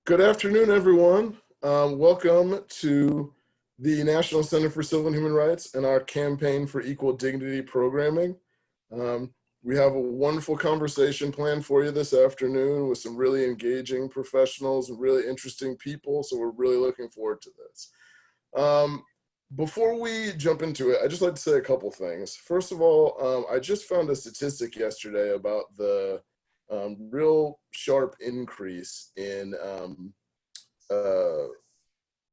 Good afternoon, everyone. Welcome to the National Center for Civil and Human Rights and our Campaign for Equal Dignity programming. We have a wonderful conversation planned for you this afternoon with some really engaging professionals and really interesting people, so we're really looking forward to this. Before we jump into it, I'd just like to say a couple things. First of all, I just found a statistic yesterday about the real sharp increase in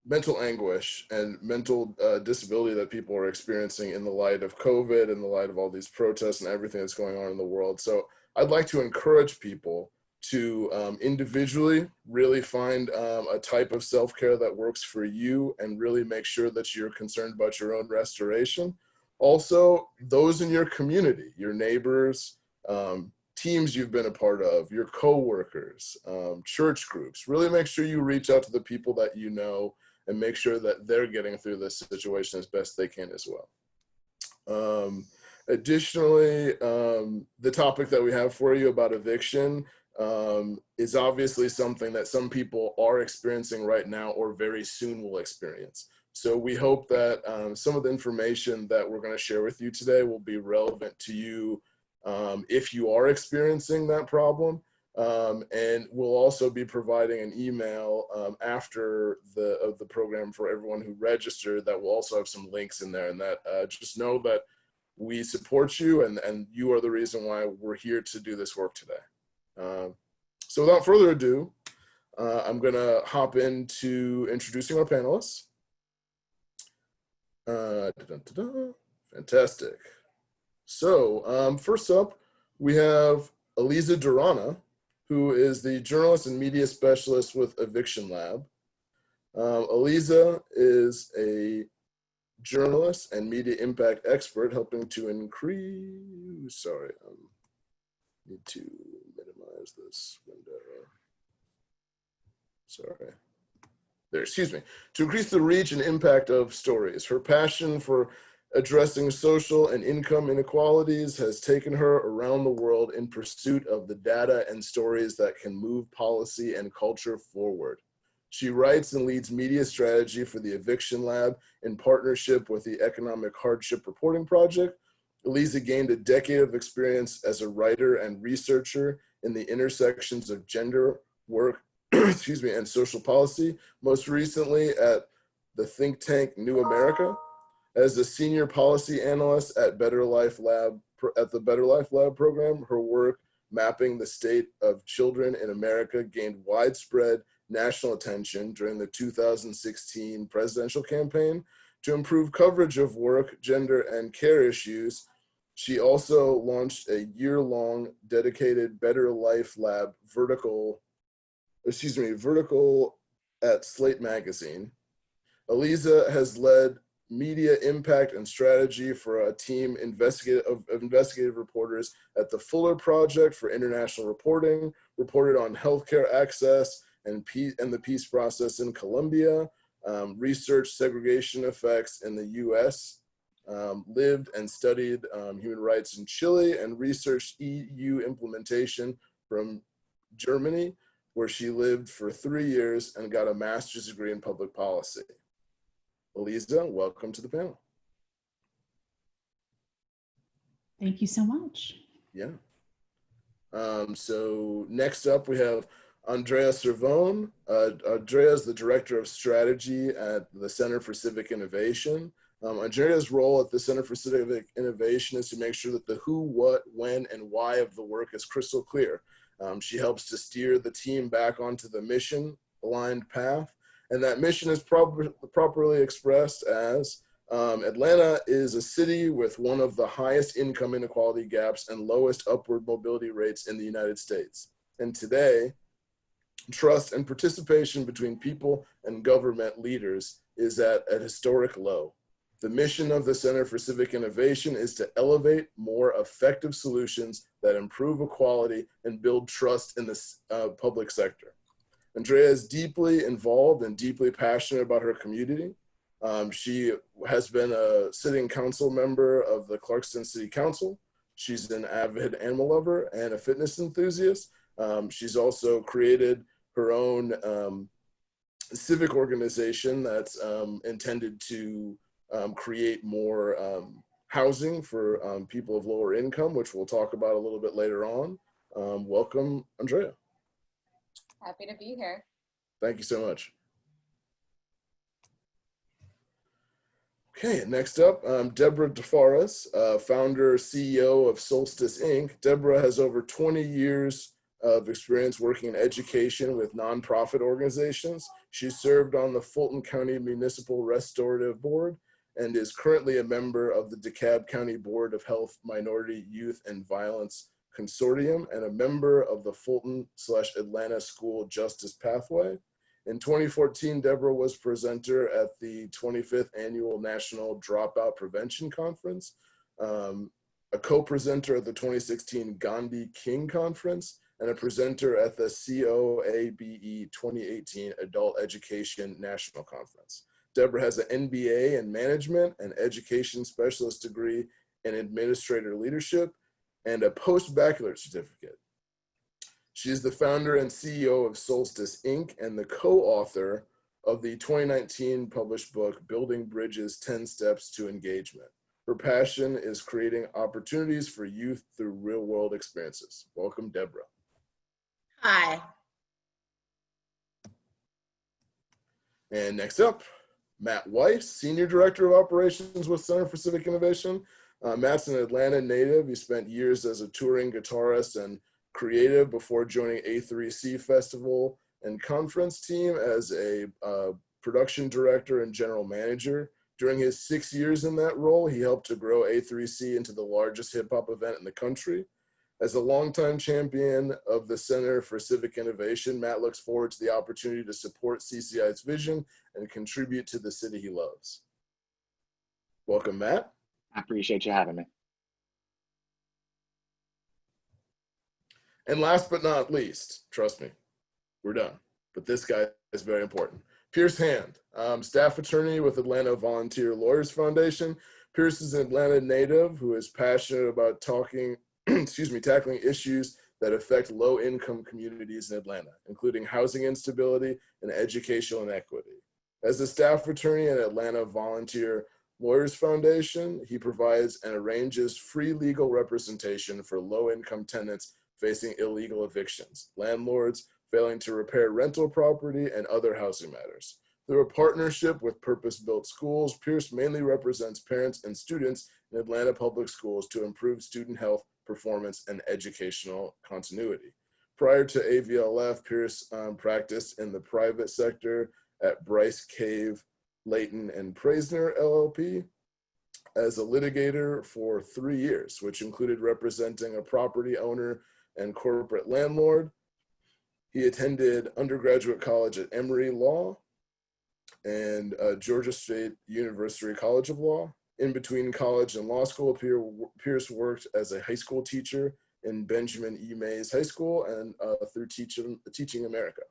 mental anguish and mental disability that people are experiencing in the light of COVID, in the light of all these protests and everything that's going on in the world. So I'd like to encourage people to individually really find a type of self-care that works for you and really make sure that you're concerned about your own restoration. Also, those in your community, your neighbors, teams you've been a part of, your coworkers, church groups, really make sure you reach out to the people that you know and make sure that they're getting through this situation as best they can as well. Additionally, the topic that we have for you about eviction is obviously something that some people are experiencing right now or very soon will experience. So we hope that some of the information that we're going to share with you today will be relevant to you if you are experiencing that problem. And we'll also be providing an email after the program for everyone who registered that will also have some links in there, and that just know that we support you and you are the reason why we're here to do this work today. So without further ado, I'm gonna hop into introducing our panelists. Fantastic. So first up, we have Alieza Durana, who is the journalist and media specialist with Eviction Lab. Alieza is a journalist and media impact expert helping to increase, sorry, need to minimize this window. Sorry. There, excuse me. To increase the reach and impact of stories. Her passion for addressing social and income inequalities has taken her around the world in pursuit of the data and stories that can move policy and culture forward. She writes and leads media strategy for the Eviction Lab in partnership with the Economic Hardship Reporting Project. Alieza gained a decade of experience as a writer and researcher in the intersections of gender, work, excuse me, and social policy, most recently at the think tank New America. As a senior policy analyst at Better Life Lab, at the Better Life Lab program, her work mapping the state of children in America gained widespread national attention during the 2016 presidential campaign. To improve coverage of work, gender, and care issues, she also launched a year-long dedicated Better Life Lab vertical at Slate Magazine. Alieza has led media impact and strategy for a team of investigative reporters at the Fuller Project for International Reporting, reported on healthcare access and the peace process in Colombia, researched segregation effects in the US, lived and studied human rights in Chile, and researched EU implementation from Germany, where she lived for 3 years and got a master's degree in public policy. Alieza, welcome to the panel. Thank you so much. Yeah. So next up we have Andrea Cervone. Andrea is the Director of Strategy at the Center for Civic Innovation. Andrea's role at the Center for Civic Innovation is to make sure that the who, what, when, and why of the work is crystal clear. She helps to steer the team back onto the mission-aligned path. And that mission is properly expressed as Atlanta is a city with one of the highest income inequality gaps and lowest upward mobility rates in the United States. And today, trust and participation between people and government leaders is at a historic low. The mission of the Center for Civic Innovation is to elevate more effective solutions that improve equality and build trust in the public sector. Andrea is deeply involved and deeply passionate about her community. She has been a sitting council member of the Clarkston City Council. She's an avid animal lover and a fitness enthusiast. She's also created her own civic organization that's intended to create more housing for people of lower income, which we'll talk about a little bit later on. Welcome, Andrea. Happy to be here. Thank you so much. Okay, next up, Debra Tavaras, founder, CEO of Solstice Inc. Debra has over 20 years of experience working in education with nonprofit organizations. She served on the Fulton County Municipal Restorative Board and is currently a member of the DeKalb County Board of Health, Minority, Youth, and Violence Consortium and a member of the Fulton/Atlanta School Justice Pathway. In 2014, Debra was presenter at the 25th Annual National Dropout Prevention Conference, a co-presenter at the 2016 Gandhi King Conference, and a presenter at the COABE 2018 Adult Education National Conference. Debra has an MBA in Management and Education Specialist degree in Administrator Leadership and a post-baccalaureate certificate. She is the founder and CEO of Solstice Inc. and the co-author of the 2019 published book, Building Bridges, 10 Steps to Engagement. Her passion is creating opportunities for youth through real-world experiences. Welcome, Debra. Hi. And next up, Matt Weiss, Senior Director of Operations with Center for Civic Innovation. Matt's an Atlanta native. He spent years as a touring guitarist and creative before joining A3C Festival and Conference team as a production director and general manager. During his 6 years in that role, he helped to grow A3C into the largest hip hop event in the country. As a longtime champion of the Center for Civic Innovation, Matt looks forward to the opportunity to support CCI's vision and contribute to the city he loves. Welcome, Matt. I appreciate you having me. And last but not least, trust me, we're done, but this guy is very important. Pierce Hand, staff attorney with Atlanta Volunteer Lawyers Foundation. Pierce is an Atlanta native who is passionate about tackling issues that affect low-income communities in Atlanta, including housing instability and educational inequity. As a staff attorney at Atlanta Volunteer Lawyers Foundation, he provides and arranges free legal representation for low-income tenants facing illegal evictions, landlords failing to repair rental property, and other housing matters. Through a partnership with Purpose-Built Schools, Pierce mainly represents parents and students in Atlanta public schools to improve student health, performance, and educational continuity. Prior to AVLF, Pierce practiced in the private sector at Bryce Cave, Layton, and Praisner LLP as a litigator for 3 years, which included representing a property owner and corporate landlord. He attended undergraduate college at Emory Law and Georgia State University College of Law. In between college and law school, Pierce worked as a high school teacher in Benjamin E. Mays High School and through Teaching America.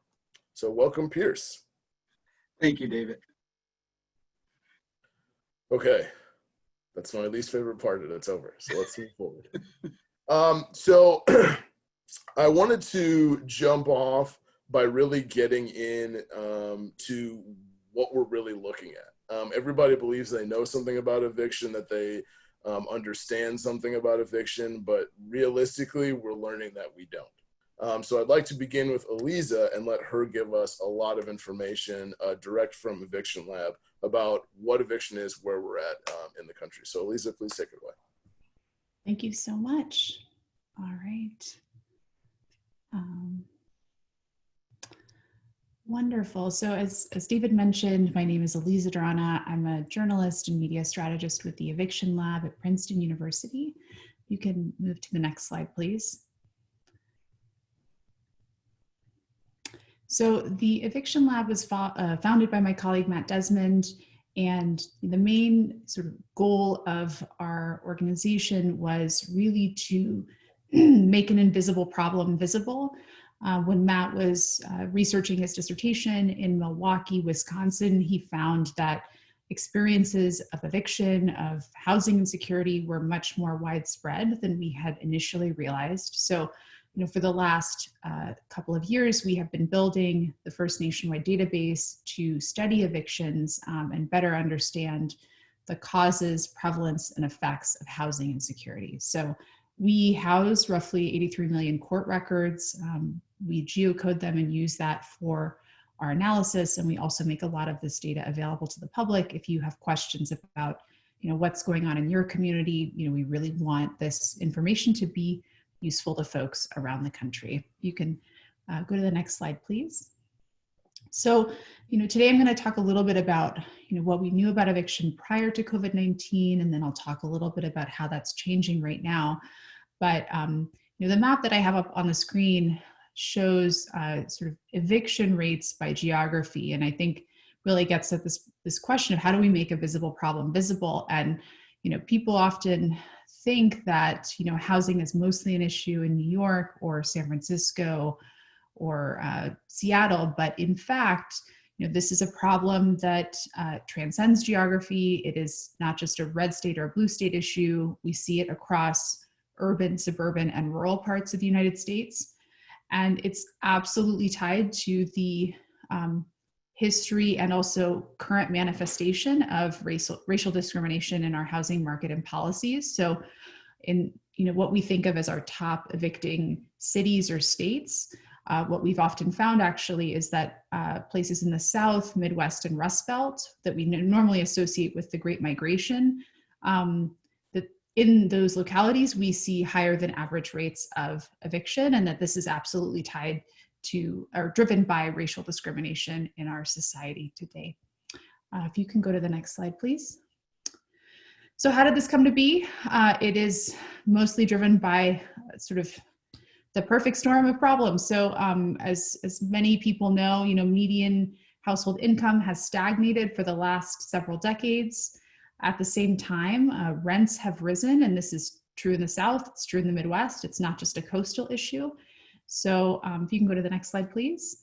So welcome, Pierce. Thank you, David. Okay, that's my least favorite part of it. It's over, so let's move forward. So I wanted to jump off by really getting in to what we're really looking at. Everybody believes they know something about eviction, that they understand something about eviction, but realistically, we're learning that we don't. So I'd like to begin with Alieza and let her give us a lot of information direct from Eviction Lab about what eviction is, where we're at in the country. So Alieza, please take it away. Thank you so much. All right. Wonderful. So as David mentioned, my name is Alieza Durana. I'm a journalist and media strategist with the Eviction Lab at Princeton University. You can move to the next slide, please. So the Eviction Lab was founded by my colleague, Matt Desmond, and the main sort of goal of our organization was really to make an invisible problem visible. When Matt was researching his dissertation in Milwaukee, Wisconsin, he found that experiences of eviction, of housing insecurity were much more widespread than we had initially realized. So for the last couple of years, we have been building the first nationwide database to study evictions and better understand the causes, prevalence, and effects of housing insecurity. So we house roughly 83 million court records. We geocode them and use that for our analysis, and we also make a lot of this data available to the public. If you have questions about what's going on in your community, we really want this information to be useful to folks around the country. You can go to the next slide, please. So, today I'm going to talk a little bit about, what we knew about eviction prior to COVID-19, and then I'll talk a little bit about how that's changing right now. But, the map that I have up on the screen shows sort of eviction rates by geography, and I think really gets at this question of how do we make a visible problem visible? And, people often think that, housing is mostly an issue in New York or San Francisco or Seattle, but in fact, this is a problem that transcends geography. It is not just a red state or a blue state issue. We see it across urban, suburban, and rural parts of the United States. And it's absolutely tied to the history and also current manifestation of racial discrimination in our housing market and policies. So in what we think of as our top evicting cities or states, what we've often found actually is that places in the South, Midwest, and Rust Belt that we normally associate with the Great Migration, that in those localities, we see higher than average rates of eviction, and that this is absolutely tied to or driven by racial discrimination in our society today. If you can go to the next slide, please. So how did this come to be? It is mostly driven by sort of the perfect storm of problems. So as many people know, median household income has stagnated for the last several decades. At the same time, rents have risen, and this is true in the South, it's true in the Midwest, it's not just a coastal issue. So if you can go to the next slide, please.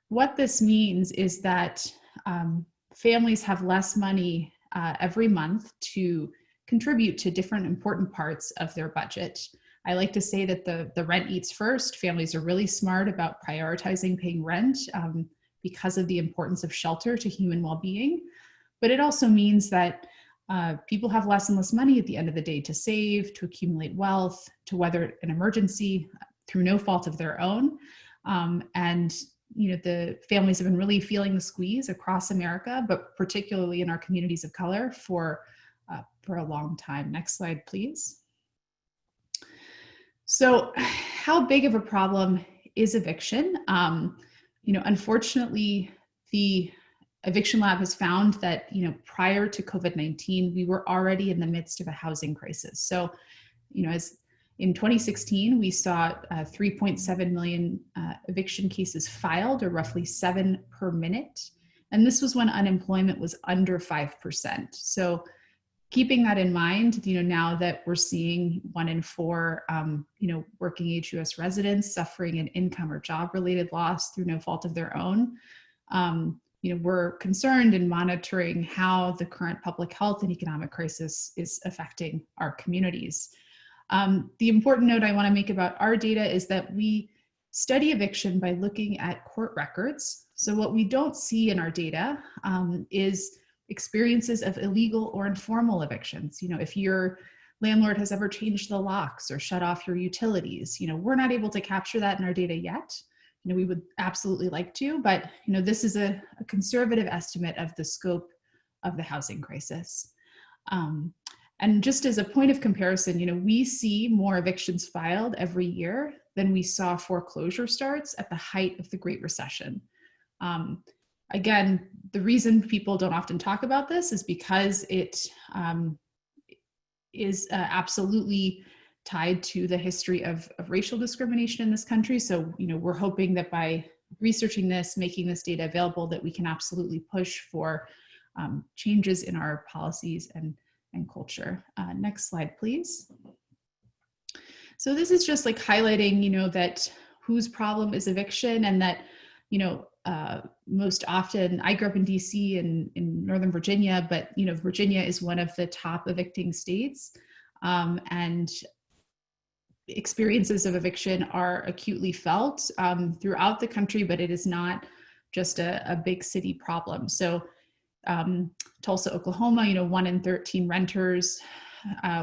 What this means is that families have less money every month to contribute to different important parts of their budget. I like to say that the rent eats first. Families are really smart about prioritizing paying rent because of the importance of shelter to human well-being. But it also means that people have less and less money at the end of the day to save, to accumulate wealth, to weather an emergency through no fault of their own. And the families have been really feeling the squeeze across America, but particularly in our communities of color for a long time. Next slide, please. So how big of a problem is eviction? Unfortunately, the Eviction Lab has found that, prior to COVID-19, we were already in the midst of a housing crisis. So, as in 2016, we saw 3.7 million eviction cases filed, or roughly 7 per minute. And this was when unemployment was under 5%. So keeping that in mind, now that we're seeing 1 in 4, working age US residents suffering an income or job related loss through no fault of their own, we're concerned in monitoring how the current public health and economic crisis is affecting our communities. The important note I want to make about our data is that we study eviction by looking at court records. So what we don't see in our data is experiences of illegal or informal evictions. If your landlord has ever changed the locks or shut off your utilities, we're not able to capture that in our data yet. We would absolutely like to, but this is a conservative estimate of the scope of the housing crisis. And just as a point of comparison, we see more evictions filed every year than we saw foreclosure starts at the height of the Great Recession. Again, the reason people don't often talk about this is because it is absolutely tied to the history of racial discrimination in this country. So, we're hoping that by researching this, making this data available, that we can absolutely push for changes in our policies and culture. Next slide, please. So this is just like highlighting, that whose problem is eviction, and that, most often, I grew up in DC and in Northern Virginia, but, Virginia is one of the top evicting states. And experiences of eviction are acutely felt throughout the country, but it is not just a big city problem. So Tulsa, Oklahoma, 1 in 13 renters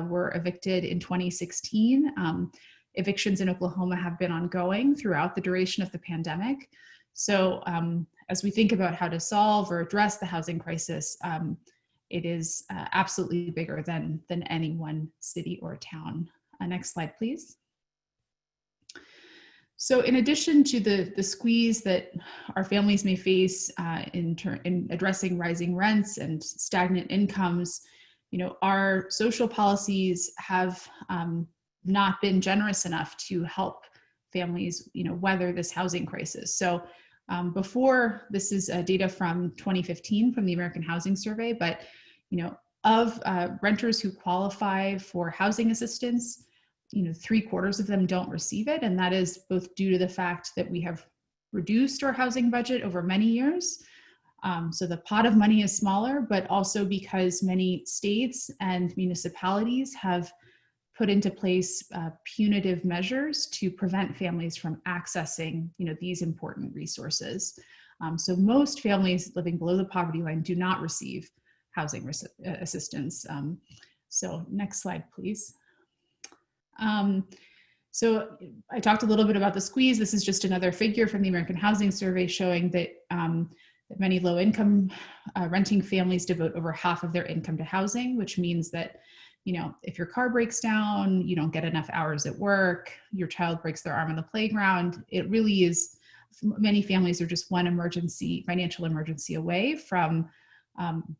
were evicted in 2016. Evictions in Oklahoma have been ongoing throughout the duration of the pandemic. So as we think about how to solve or address the housing crisis, it is absolutely bigger than any one city or town. Next slide, please. So in addition to the squeeze that our families may face in addressing rising rents and stagnant incomes, our social policies have not been generous enough to help families, weather this housing crisis. So before, this is data from 2015 from the American Housing Survey, but of renters who qualify for housing assistance, 3/4 of them don't receive it. And that is both due to the fact that we have reduced our housing budget over many years. So the pot of money is smaller, but also because many states and municipalities have put into place punitive measures to prevent families from accessing, these important resources. So most families living below the poverty line do not receive housing assistance. So next slide, please. So I talked a little bit about the squeeze. This is just another figure from the American Housing Survey showing that, that many low-income renting families devote over half of their income to housing, which means that, if your car breaks down, you don't get enough hours at work, your child breaks their arm on the playground, it really is, many families are just one financial emergency away from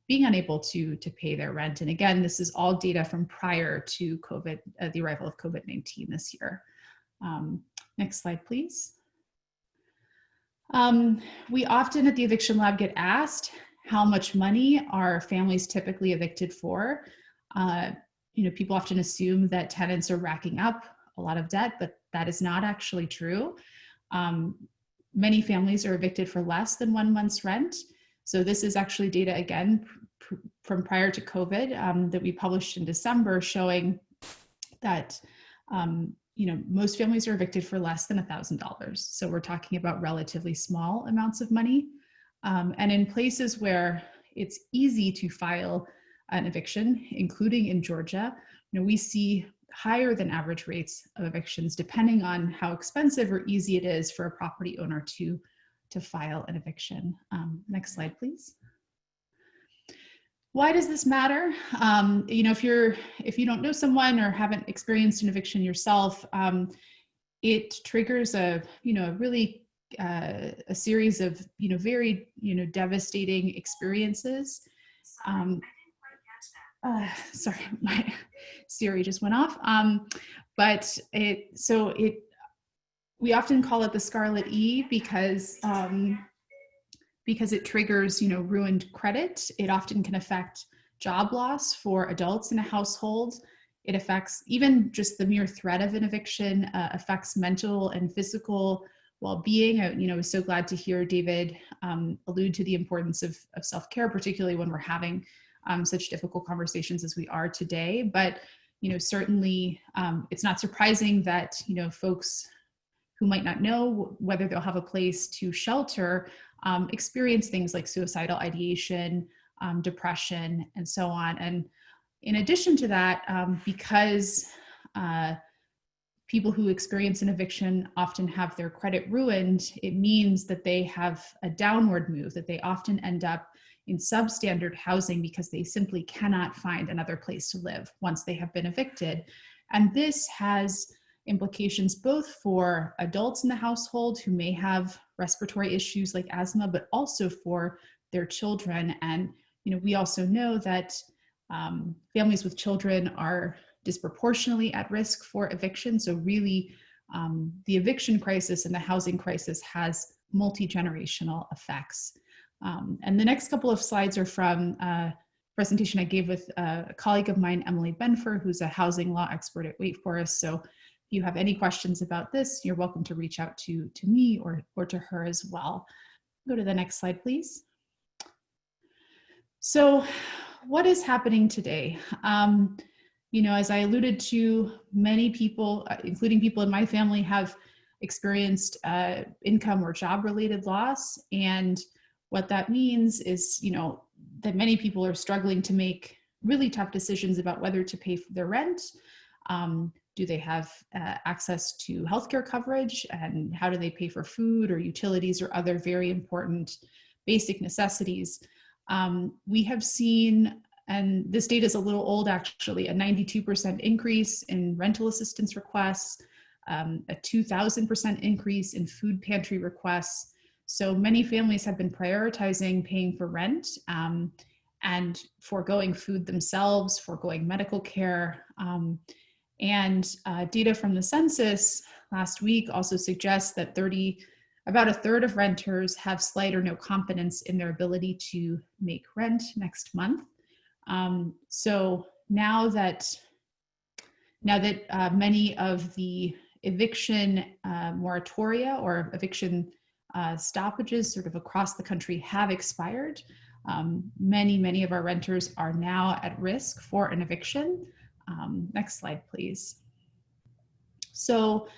being unable to pay their rent. And again, this is all data from prior to COVID, the arrival of COVID-19 this year. Next slide, please. We often at the Eviction Lab get asked how much money are families typically evicted for. People often assume that tenants are racking up a lot of debt, but that is not actually true. Many families are evicted for less than 1 month's rent. So this is actually data, again, from prior to COVID that we published in December, showing that most families are evicted for less than $1,000. So we're talking about relatively small amounts of money. And in places where it's easy to file an eviction, including in Georgia, we see higher than average rates of evictions, depending on how expensive or easy it is for a property owner to file an eviction. Next slide, please. Why does this matter? If you don't know someone or haven't experienced an eviction yourself, it triggers a series of very devastating experiences. Sorry, my Siri just went off. We often call it the Scarlet E because it triggers, ruined credit. It often can affect job loss for adults in a household. It affects even just the mere threat of an eviction, affects mental and physical well-being. I was so glad to hear David allude to the importance of self-care, particularly when we're having such difficult conversations as we are today. But, certainly it's not surprising that, folks who might not know whether they'll have a place to shelter experience things like suicidal ideation, depression, and so on. And in addition to that, because people who experience an eviction often have their credit ruined, it means that they have a downward move, that they often end up in substandard housing because they simply cannot find another place to live once they have been evicted. And this has implications both for adults in the household who may have respiratory issues like asthma, but also for their children. And we also know that families with children are disproportionately at risk for eviction. So really, the eviction crisis and the housing crisis has multi-generational effects. And the next couple of slides are from a presentation I gave with a colleague of mine, Emily Benfer, who's a housing law expert at Wake Forest. So if you have any questions about this, you're welcome to reach out to me or to her as well. Go to the next slide, please. So what is happening today? You know, as I alluded to, many people, including people in my family, have experienced income or job-related loss. And what that means is, you know, that many people are struggling to make really tough decisions about whether to pay for their rent. Do they have access to healthcare coverage, and how do they pay for food or utilities or other very important basic necessities? We have seen, and this data is a little old actually, a 92% increase in rental assistance requests, a 2,000% increase in food pantry requests. So many families have been prioritizing paying for rent and foregoing food themselves, foregoing medical care. And data from the census last week also suggests that about a third of renters have slight or no confidence in their ability to make rent next month. So now that many of the eviction moratoria or eviction stoppages sort of across the country have expired, many of our renters are now at risk for an eviction. Next slide, please. So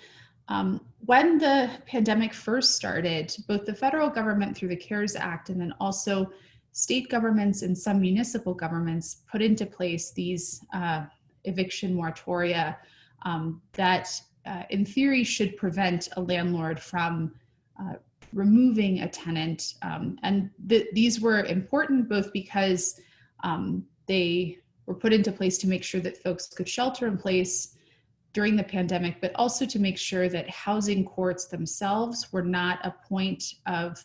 when the pandemic first started, both the federal government through the CARES Act and then also state governments and some municipal governments put into place these eviction moratoria that in theory should prevent a landlord from removing a tenant. And these were important both because they were put into place to make sure that folks could shelter in place during the pandemic, but also to make sure that housing courts themselves were not a point of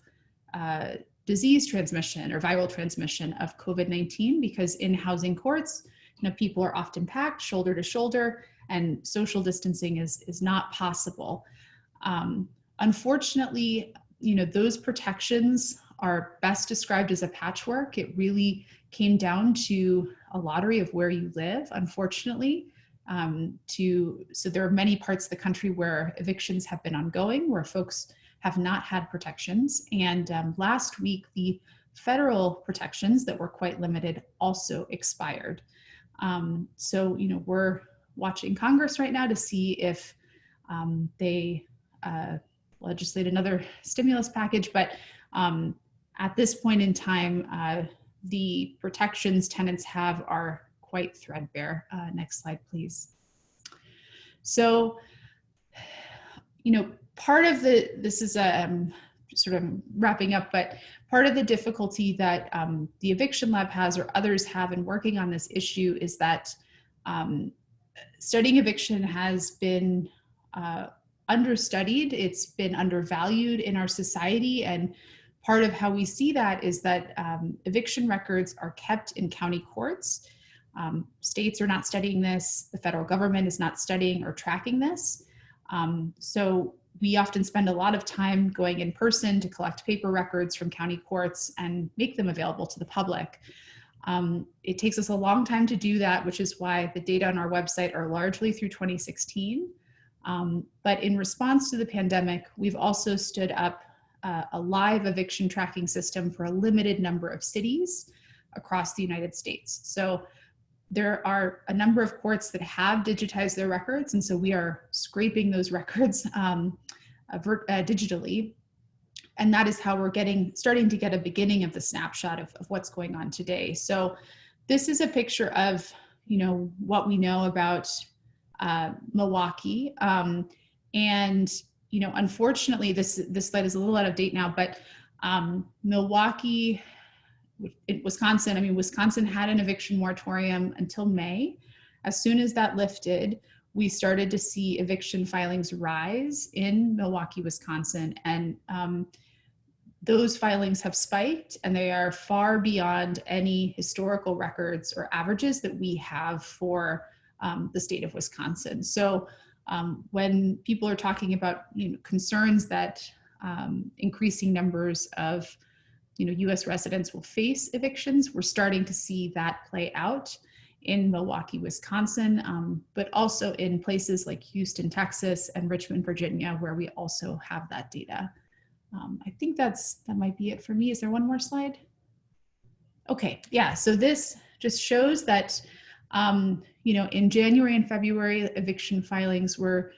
disease transmission or viral transmission of COVID-19, because in housing courts, you know, people are often packed shoulder to shoulder and social distancing is not possible. Unfortunately, you know, those protections are best described as a patchwork. It really came down to a lottery of where you live, unfortunately. So there are many parts of the country where evictions have been ongoing, where folks have not had protections. And last week, the federal protections that were quite limited also expired. So, you know, we're watching Congress right now to see if they legislate another stimulus package. But at this point in time, the protections tenants have are quite threadbare. Next slide, please. So, you know, part of this is sort of wrapping up, but part of the difficulty that the Eviction Lab has or others have in working on this issue is that studying eviction has been understudied. It's been undervalued in our society. And part of how we see that is that eviction records are kept in county courts. States are not studying this. The federal government is not studying or tracking this. So we often spend a lot of time going in person to collect paper records from county courts and make them available to the public. It takes us a long time to do that, which is why the data on our website are largely through 2016. But in response to the pandemic, we've also stood up a live eviction tracking system for a limited number of cities across the United States. So there are a number of courts that have digitized their records, and so we are scraping those records digitally. And that is how we're starting to get a beginning of the snapshot of what's going on today. So this is a picture of, you know, what we know about Milwaukee. And, you know, unfortunately, this slide is a little out of date now, but Milwaukee, in Wisconsin, I mean, Wisconsin had an eviction moratorium until May. As soon as that lifted, we started to see eviction filings rise in Milwaukee, Wisconsin. And those filings have spiked, and they are far beyond any historical records or averages that we have for the state of Wisconsin. So when people are talking about, you know, concerns that increasing numbers of, you know, U.S. residents will face evictions, we're starting to see that play out in Milwaukee, Wisconsin, but also in places like Houston, Texas, and Richmond, Virginia, where we also have that data. I think that might be it for me. Is there one more slide? Okay, yeah, so this just shows that In January and February, eviction filings were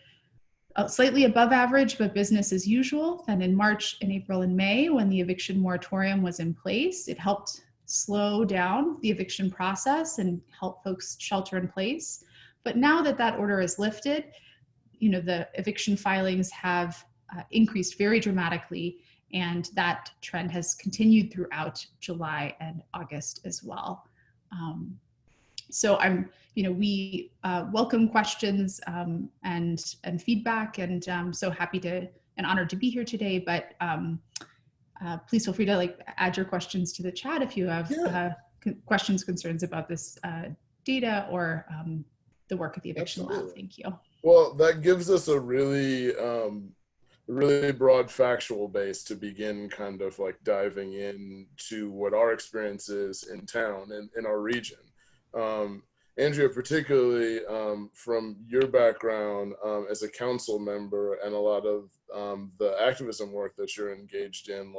slightly above average, but business as usual. Then in March and April and May, when the eviction moratorium was in place, it helped slow down the eviction process and help folks shelter in place. But now that that order is lifted, the eviction filings have increased very dramatically, and that trend has continued throughout July and August as well. So we welcome questions and feedback, and I'm so happy and honored to be here today. But please feel free to add your questions to the chat if you have questions, concerns about this data or the work of the Eviction Lab. Thank you. Well, that gives us a really broad factual base to begin kind of diving into what our experience is in town and in our region. Andrea, particularly from your background as a council member and a lot of the activism work that you're engaged in,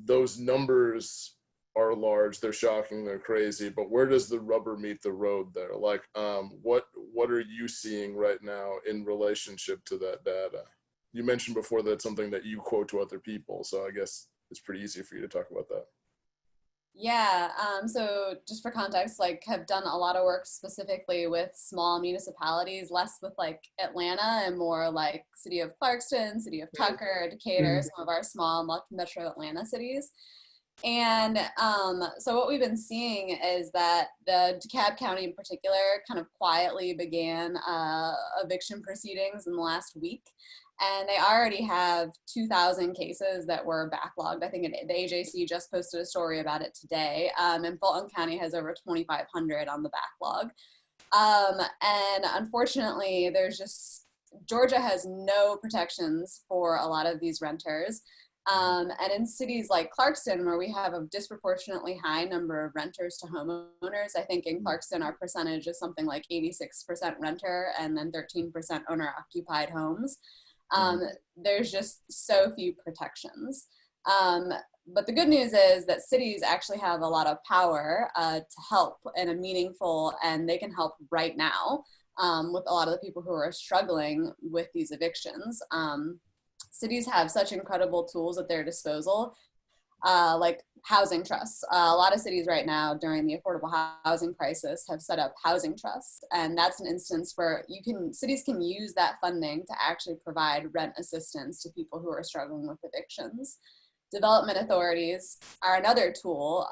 those numbers are large, they're shocking, they're crazy, but where does the rubber meet the road there? What are you seeing right now in relationship to that data? You mentioned before that it's something that you quote to other people, so I guess it's pretty easy for you to talk about that. Yeah, so just for context, have done a lot of work specifically with small municipalities, less with Atlanta and more City of Clarkston, City of Tucker, Decatur, some of our small metro Atlanta cities. And so what we've been seeing is that the DeKalb County in particular kind of quietly began eviction proceedings in the last week. And they already have 2,000 cases that were backlogged. I think the AJC just posted a story about it today. And Fulton County has over 2,500 on the backlog. And unfortunately, Georgia has no protections for a lot of these renters. And in cities like Clarkston, where we have a disproportionately high number of renters to homeowners, I think in Clarkston, our percentage is something like 86% renter and then 13% owner-occupied homes. There's just so few protections. But the good news is that cities actually have a lot of power to help in a meaningful, and they can help right now with a lot of the people who are struggling with these evictions. Cities have such incredible tools at their disposal, like housing trusts. A lot of cities right now during the affordable housing crisis have set up housing trusts, and that's an instance where cities can use that funding to actually provide rent assistance to people who are struggling with evictions. Development authorities are another tool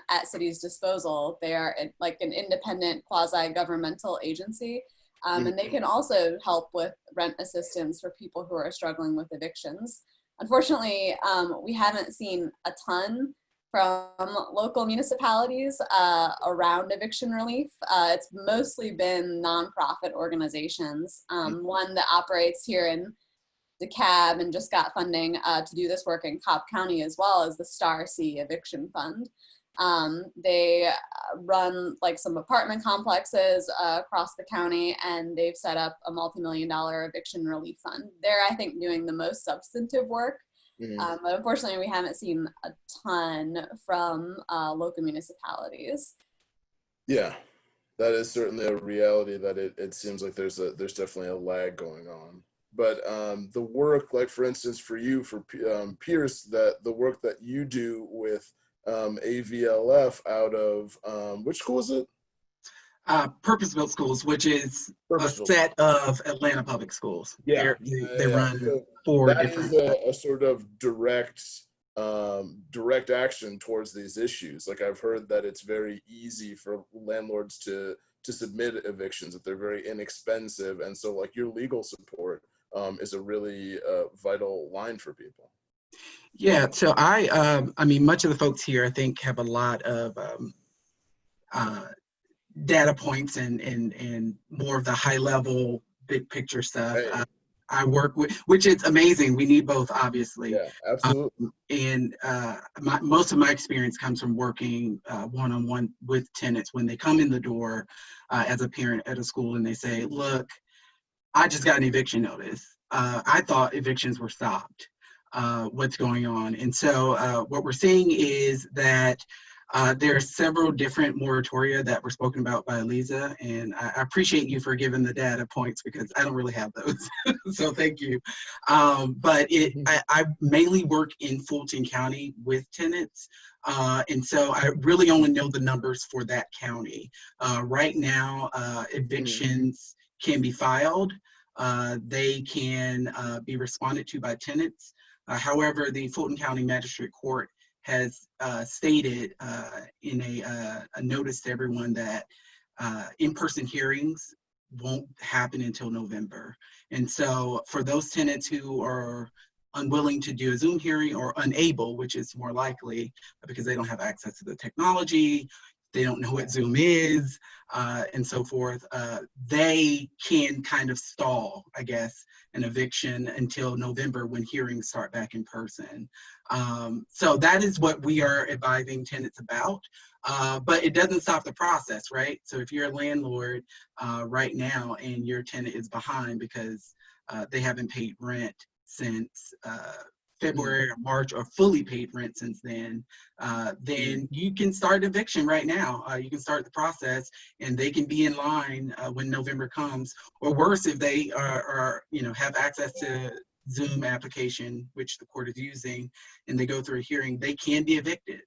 at cities' disposal. They are like an independent quasi-governmental agency. And they can also help with rent assistance for people who are struggling with evictions. Unfortunately, we haven't seen a ton from local municipalities around eviction relief. It's mostly been nonprofit organizations. One that operates here in DeKalb and just got funding to do this work in Cobb County as well as the Star C Eviction Fund. They run some apartment complexes across the county, and they've set up a multi-million-dollar eviction relief fund. They're, I think, doing the most substantive work, but unfortunately we haven't seen a ton from local municipalities. Yeah, that is certainly a reality that it seems like there's definitely a lag going on. But the work, for instance, for you, for Pierce, that the work that you do with AVLF out of, which school is it? Purpose-built schools, which is a set of Atlanta public schools. Yeah. They run so 4 different. That is a sort of direct action towards these issues. I've heard that it's very easy for landlords to submit evictions, that they're very inexpensive. And so your legal support is a really vital line for people. Yeah, so I mean, much of the folks here, I think, have a lot of data points and more of the high level, big picture stuff. Right. I work with, which is amazing. We need both, obviously. Yeah, absolutely. And most of my experience comes from working one-on-one with tenants when they come in the door as a parent at a school and they say, look, I just got an eviction notice. I thought evictions were stopped. What's going on? And so what we're seeing is that There are several different moratoria that were spoken about by Alieza, and I appreciate you for giving the data points because I don't really have those. So thank you. But I mainly work in Fulton County with tenants. And so I really only know the numbers for that county. Right now, evictions can be filed. They can be responded to by tenants. However, the Fulton County Magistrate Court has stated in a notice to everyone that in-person hearings won't happen until November. And so for those tenants who are unwilling to do a Zoom hearing or unable, which is more likely because they don't have access to the technology, they don't know what Zoom is, and so forth, they can kind of stall, I guess, an eviction until November when hearings start back in person. So that is what we are advising tenants about, but it doesn't stop the process, right? So if you're a landlord right now and your tenant is behind because they haven't paid rent since February or March, or fully paid rent since then you can start eviction right now. You can start the process and they can be in line when November comes, or worse, if they are have access to Zoom application, which the court is using, and they go through a hearing, they can be evicted.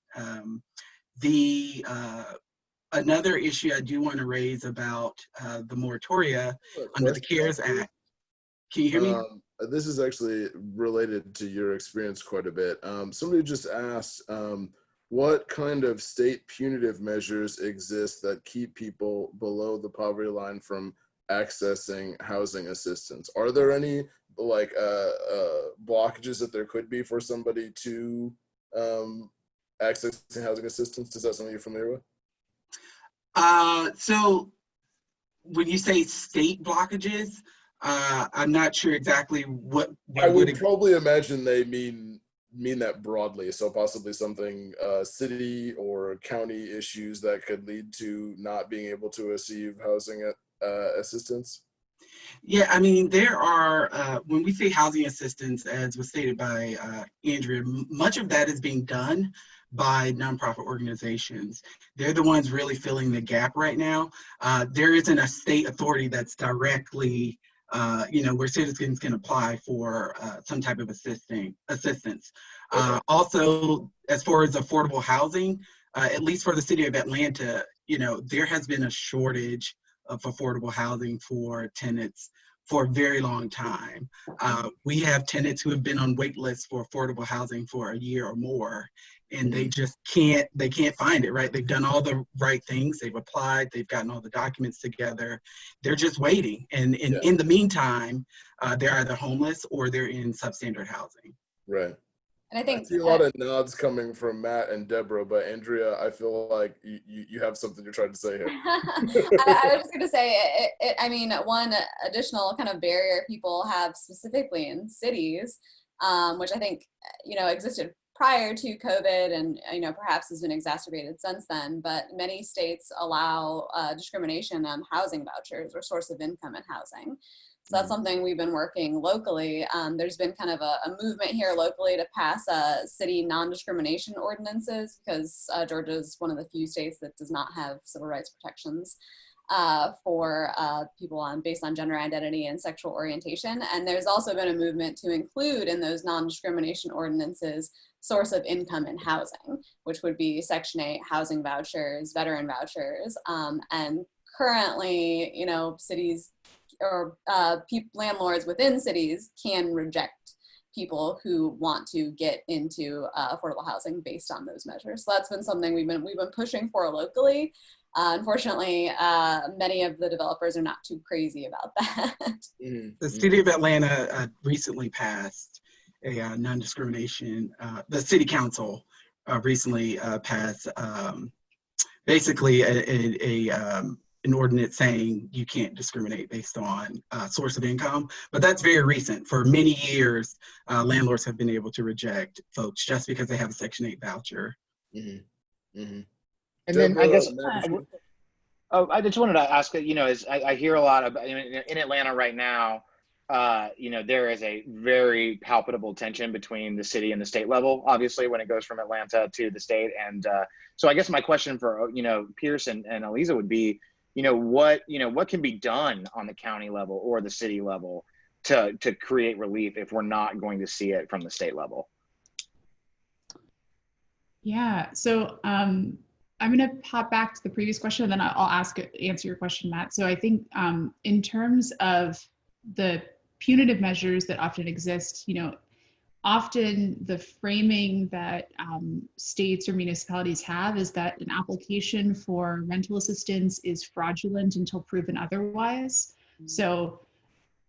Another issue I do want to raise about the moratoria under the CARES Act. Can you hear me? This is actually related to your experience quite a bit. Somebody just asked, what kind of state punitive measures exist that keep people below the poverty line from accessing housing assistance? Are there any blockages that there could be for somebody to accessing housing assistance? Is that something you're familiar with? So when you say state blockages, I'm not sure exactly what I would probably imagine they mean that broadly. So possibly something city or county issues that could lead to not being able to receive housing assistance. Yeah, I mean, there are, when we say housing assistance, as was stated by Andrea, much of that is being done by nonprofit organizations. They're the ones really filling the gap right now. There isn't a state authority that's directly where citizens can apply for some type of assistance. Okay. Also, as far as affordable housing, at least for the city of Atlanta, there has been a shortage of affordable housing for tenants for a very long time. We have tenants who have been on wait lists for affordable housing for a year or more, and they just can't find it, right? They've done all the right things. They've applied, they've gotten all the documents together. They're just waiting. And in the meantime, they're either homeless or they're in substandard housing. Right. And I think see a lot of nods coming from Matt and Debra, but Andrea, I feel like you have something you're trying to say here. I was just going to say, I mean, one additional kind of barrier people have specifically in cities, which I think, existed prior to COVID and, perhaps has been exacerbated since then, but many states allow discrimination on housing vouchers or source of income in housing. So that's something we've been working locally. There's been kind of a movement here locally to pass city non-discrimination ordinances because Georgia is one of the few states that does not have civil rights protections for people based on gender identity and sexual orientation. And there's also been a movement to include in those non-discrimination ordinances source of income in housing, which would be Section 8 housing vouchers, veteran vouchers, and currently, cities or landlords within cities can reject people who want to get into affordable housing based on those measures. So that's been something we've been pushing for locally. Unfortunately, many of the developers are not too crazy about that. The city of Atlanta recently passed a non-discrimination. The city council recently passed basically an ordinance saying you can't discriminate based on source of income, but that's very recent. For many years, landlords have been able to reject folks just because they have a Section 8 voucher. And then I guess, I just wanted to ask, as I hear a lot about in Atlanta right now, there is a very palpable tension between the city and the state level, obviously, when it goes from Atlanta to the state. And so I guess my question for, Pierce and Alieza would be, what can be done on the county level or the city level to create relief if we're not going to see it from the state level? Yeah, so I'm going to pop back to the previous question, and then I'll answer your question, Matt. So I think in terms of the punitive measures that often exist, often the framing that states or municipalities have is that an application for rental assistance is fraudulent until proven otherwise. So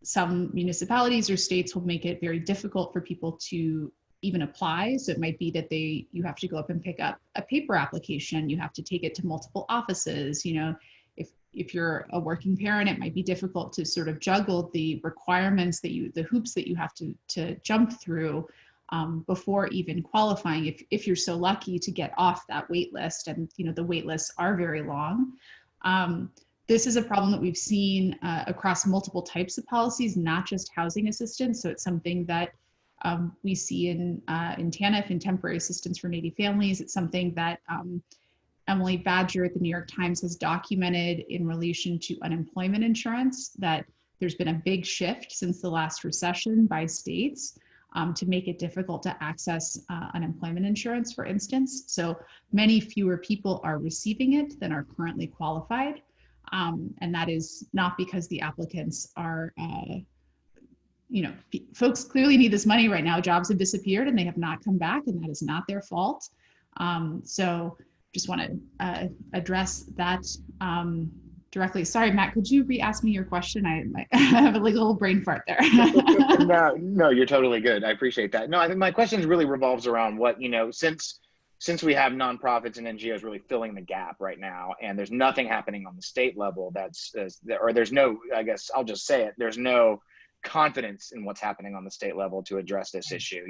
some municipalities or states will make it very difficult for people to even apply. So it might be that you have to go up and pick up a paper application. You have to take it to multiple offices. If you're a working parent, it might be difficult to sort of juggle the requirements the hoops that you have to jump through before even qualifying. If you're so lucky to get off that wait list, and the wait lists are very long. This is a problem that we've seen across multiple types of policies, not just housing assistance. So it's something that we see in TANF, in temporary assistance for needy families. It's something that Emily Badger at the New York Times has documented in relation to unemployment insurance, that there's been a big shift since the last recession by states to make it difficult to access unemployment insurance, for instance. So many fewer people are receiving it than are currently qualified. And that is not because the applicants are, folks clearly need this money right now. Jobs have disappeared and they have not come back, and that is not their fault. So just want to address that directly. Sorry, Matt, could you re-ask me your question? I have a little brain fart there. No, you're totally good. I appreciate that. No, I think my question really revolves around what, since we have nonprofits and NGOs really filling the gap right now, and there's nothing happening on the state level there's no, I guess I'll just say it, there's no confidence in what's happening on the state level to address this issue.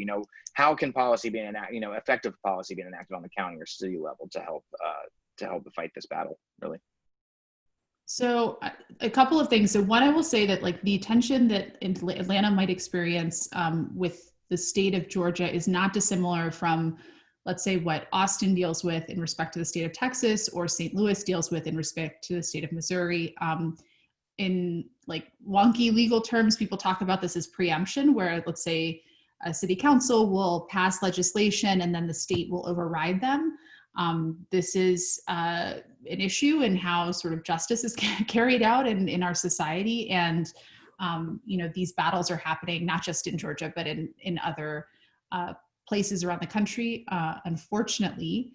How can policy be enacted, effective policy being enacted on the county or city level to help fight this battle, really? So a couple of things. So one, I will say that the tension that Atlanta might experience with the state of Georgia is not dissimilar from, let's say, what Austin deals with in respect to the state of Texas, or St. Louis deals with in respect to the state of Missouri. In wonky legal terms, people talk about this as preemption, where let's say a city council will pass legislation and then the state will override them. This is an issue in how sort of justice is carried out in our society. And, these battles are happening not just in Georgia, but in other places around the country, unfortunately.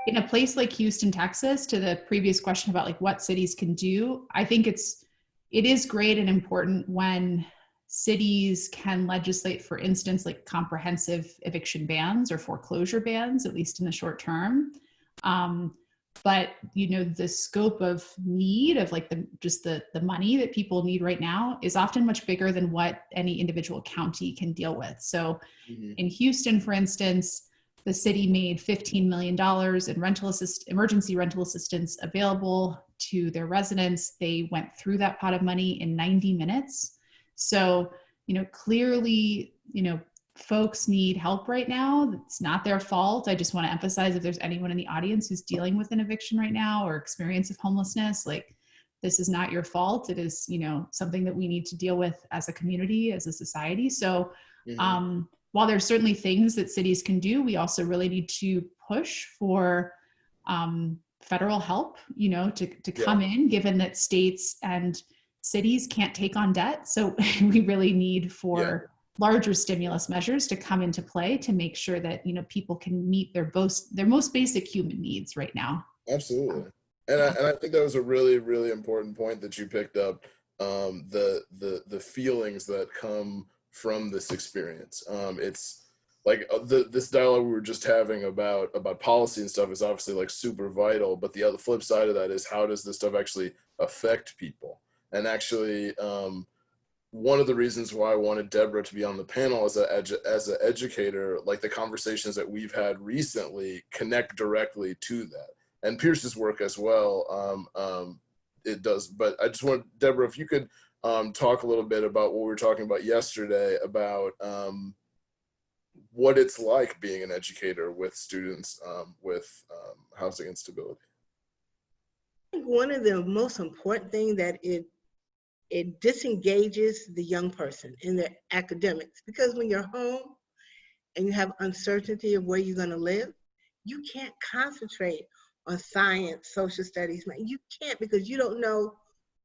In a place like Houston, Texas, to the previous question about what cities can do, I think it is great and important when cities can legislate, for instance, comprehensive eviction bans or foreclosure bans, at least in the short term. But the scope of need of the money that people need right now is often much bigger than what any individual county can deal with. So in Houston, for instance, the city made $15 million in emergency rental assistance available to their residents. They went through that pot of money in 90 minutes. So, clearly, folks need help right now. It's not their fault. I just want to emphasize, if there's anyone in the audience who's dealing with an eviction right now or experience of homelessness, this is not your fault. It is, something that we need to deal with as a community, as a society. So, while there's certainly things that cities can do, we also really need to push for federal help, to come in, given that states and cities can't take on debt. So we really need for larger stimulus measures to come into play to make sure that, people can meet their most basic human needs right now. Absolutely. And I think that was a really, really important point that you picked up, the feelings that come from this experience. It's this dialogue we were just having about policy and stuff is obviously super vital, but the other flip side of that is, how does this stuff actually affect people? And actually, one of the reasons why I wanted Debra to be on the panel as an educator, the conversations that we've had recently connect directly to that, and Pierce's work as well. It does. But I just want, Debra, if you could talk a little bit about what we were talking about yesterday about what it's like being an educator with students with housing instability. I think one of the most important things that it disengages the young person in their academics, because when you're home and you have uncertainty of where you're going to live, you can't concentrate on science, social studies. You can't, because you don't know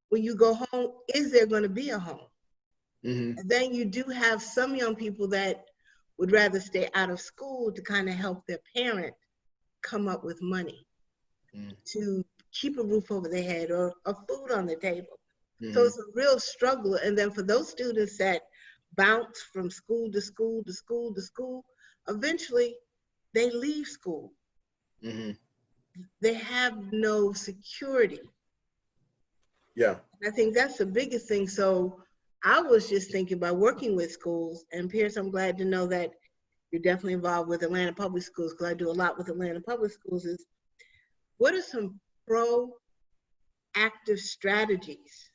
when you go home, is there going to be a home? Mm-hmm. And then you do have some young people that would rather stay out of school to kind of help their parent come up with money to keep a roof over their head or food on the table. So it's a real struggle. And then for those students that bounce from school to school to school to school, eventually they leave school. They have no security. Yeah. I think that's the biggest thing. So I was just thinking about working with schools, and Pierce, I'm glad to know that you're definitely involved with Atlanta Public Schools, because I do a lot with Atlanta Public Schools, is what are some proactive strategies?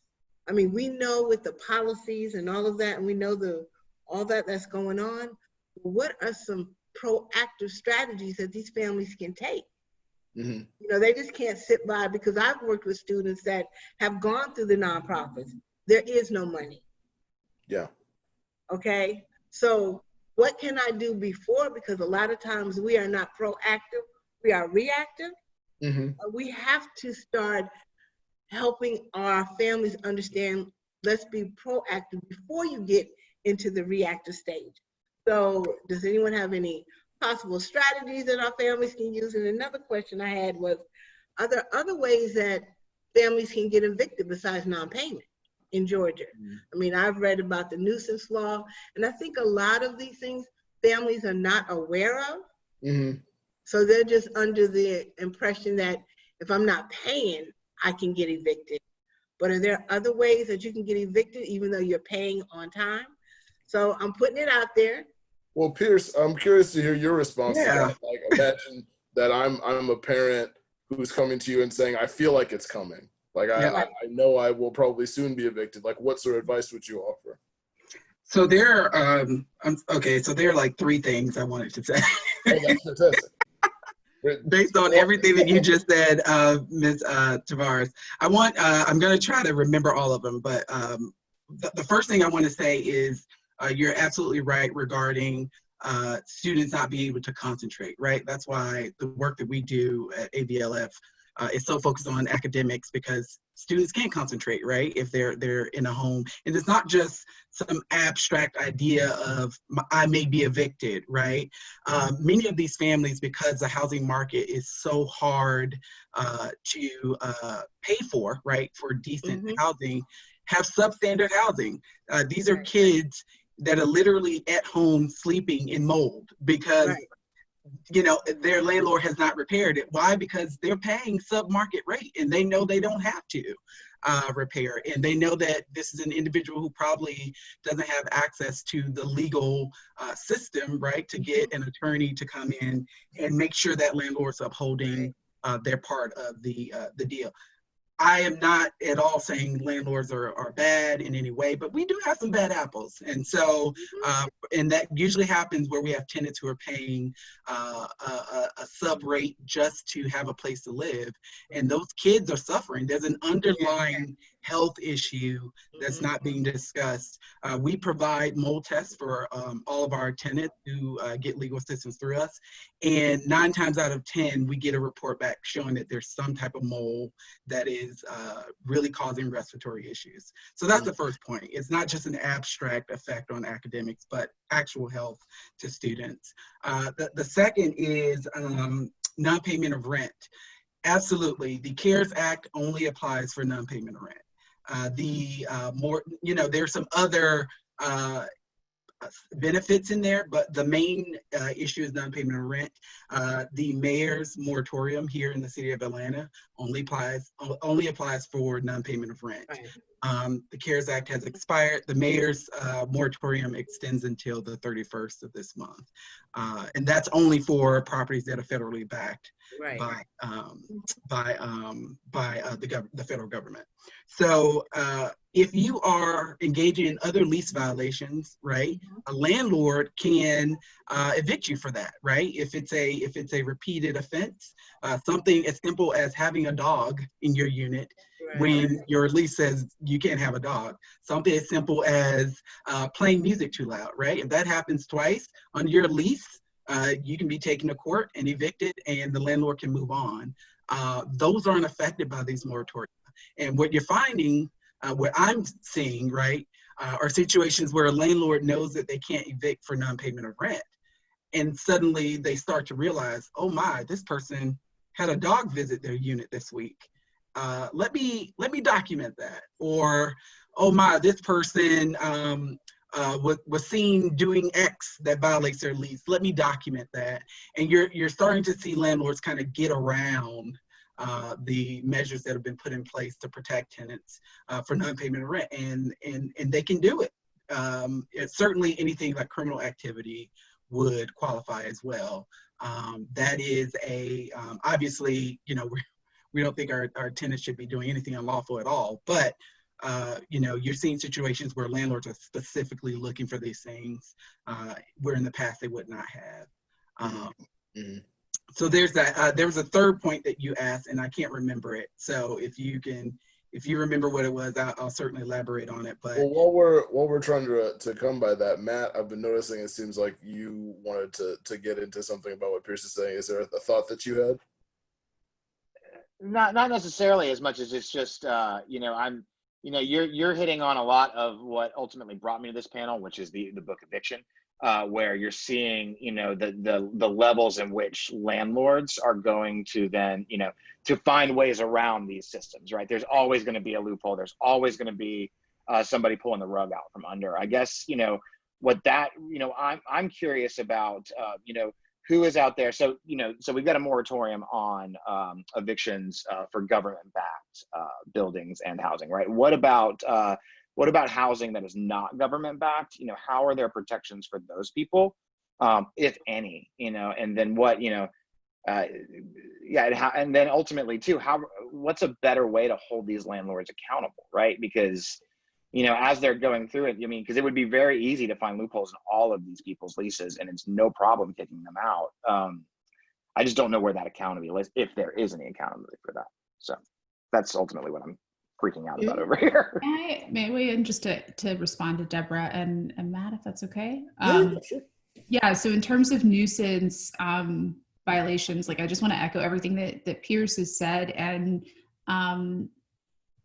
I mean, we know with the policies and all of that, and we know all that's going on, what are some proactive strategies that these families can take? You know, they just can't sit by, because I've worked with students that have gone through the nonprofits. There is no money. Yeah. Okay. So what can I do before? Because a lot of times we are not proactive, we are reactive. We have to start helping our families understand, let's be proactive before you get into the reactive stage. So does anyone have any possible strategies that our families can use? And another question I had was, are there other ways that families can get evicted besides non-payment in Georgia? I mean, I've read about the nuisance law, and I think a lot of these things families are not aware of. So they're just under the impression that if I'm not paying, I can get evicted. But are there other ways that you can get evicted even though you're paying on time? So I'm putting it out there. Well, Pierce, I'm curious to hear your response to Yeah. that. Like, imagine that I'm a parent who's coming to you and saying, I feel like it's coming. Like, I know I will probably soon be evicted. Like, what sort of advice would you offer? So there are like three things I wanted to say. Oh, that's fantastic. Based on everything that you just said, Ms. Tavaras, I'm going to try to remember all of them, but the first thing I want to say is you're absolutely right regarding students not being able to concentrate, right? That's why the work that we do at AVLF is so focused on academics, because students can't concentrate, right, if they're in a home. And it's not just some abstract idea of I may be evicted, right? Many of these families, because the housing market is so hard to pay for, right, for decent housing, have substandard housing. These are kids that are literally at home sleeping in mold because you know, their landlord has not repaired it. Why? Because they're paying sub-market rate, and they know they don't have to repair. And they know that this is an individual who probably doesn't have access to the legal system, right, to get an attorney to come in and make sure that landlord's upholding their part of the deal. I am not at all saying landlords are bad in any way, but we do have some bad apples. And so, and that usually happens where we have tenants who are paying a sub rate just to have a place to live. And those kids are suffering. There's an underlying health issue that's not being discussed. We provide mold tests for all of our tenants who get legal assistance through us. And 9 times out of 10, we get a report back showing that there's some type of mold that is really causing respiratory issues. So that's the first point. It's not just an abstract effect on academics, but actual health to students. The second is non-payment of rent. Absolutely, the CARES Act only applies for non-payment of rent. There's some other benefits in there, but the main issue is non-payment of rent. The mayor's moratorium here in the city of Atlanta only applies for non-payment of rent. The CARES Act has expired. The mayor's moratorium extends until the 31st of this month. And that's only for properties that are federally backed Right. by the federal government. So if you are engaging in other lease violations, right, a landlord can evict you for that, right? If it's a repeated offense, something as simple as having a dog in your unit when your lease says you can't have a dog. Something as simple as playing music too loud, right? If that happens twice on your lease, you can be taken to court and evicted, and the landlord can move on. Those aren't affected by these moratoria. And what you're finding, what I'm seeing, right, are situations where a landlord knows that they can't evict for non-payment of rent. And suddenly they start to realize, oh my, this person had a dog visit their unit this week. Let me document that. Or, oh my, this person was seen doing X that violates their lease. Let me document that. And you're starting to see landlords kind of get around the measures that have been put in place to protect tenants for non-payment of rent, and they can do it. Certainly anything like criminal activity would qualify as well. That is obviously, we don't think our tenants should be doing anything unlawful at all, but you're seeing situations where landlords are specifically looking for these things where in the past they would not have. So there's that. There was a third point that you asked, and I can't remember it. So if you remember what it was, I'll certainly elaborate on it. But well, while we're trying to come by that, Matt, I've been noticing it seems like you wanted to get into something about what Pierce is saying. Is there a thought that you had? Not necessarily as much as it's just you're hitting on a lot of what ultimately brought me to this panel, which is the book Eviction, where you're seeing the levels in which landlords are going to then to find ways around these systems, right? There's always going to be a loophole. There's always going to be somebody pulling the rug out from under. I guess what that I'm curious about who is out there. So so we've got a moratorium on evictions for government-backed buildings and housing, right? What about housing that is not government-backed? How are there protections for those people, if any? And then what and then ultimately too, what's a better way to hold these landlords accountable, right? Because as they're going through it, because it would be very easy to find loopholes in all of these people's leases, and it's no problem kicking them out. I just don't know where that accountability is, if there is any accountability for that. So that's ultimately what I'm freaking out about over here. May I weigh in just to respond to Debra and Matt, if that's okay? Sure. Yeah, so in terms of nuisance violations, I just want to echo everything that Pierce has said, and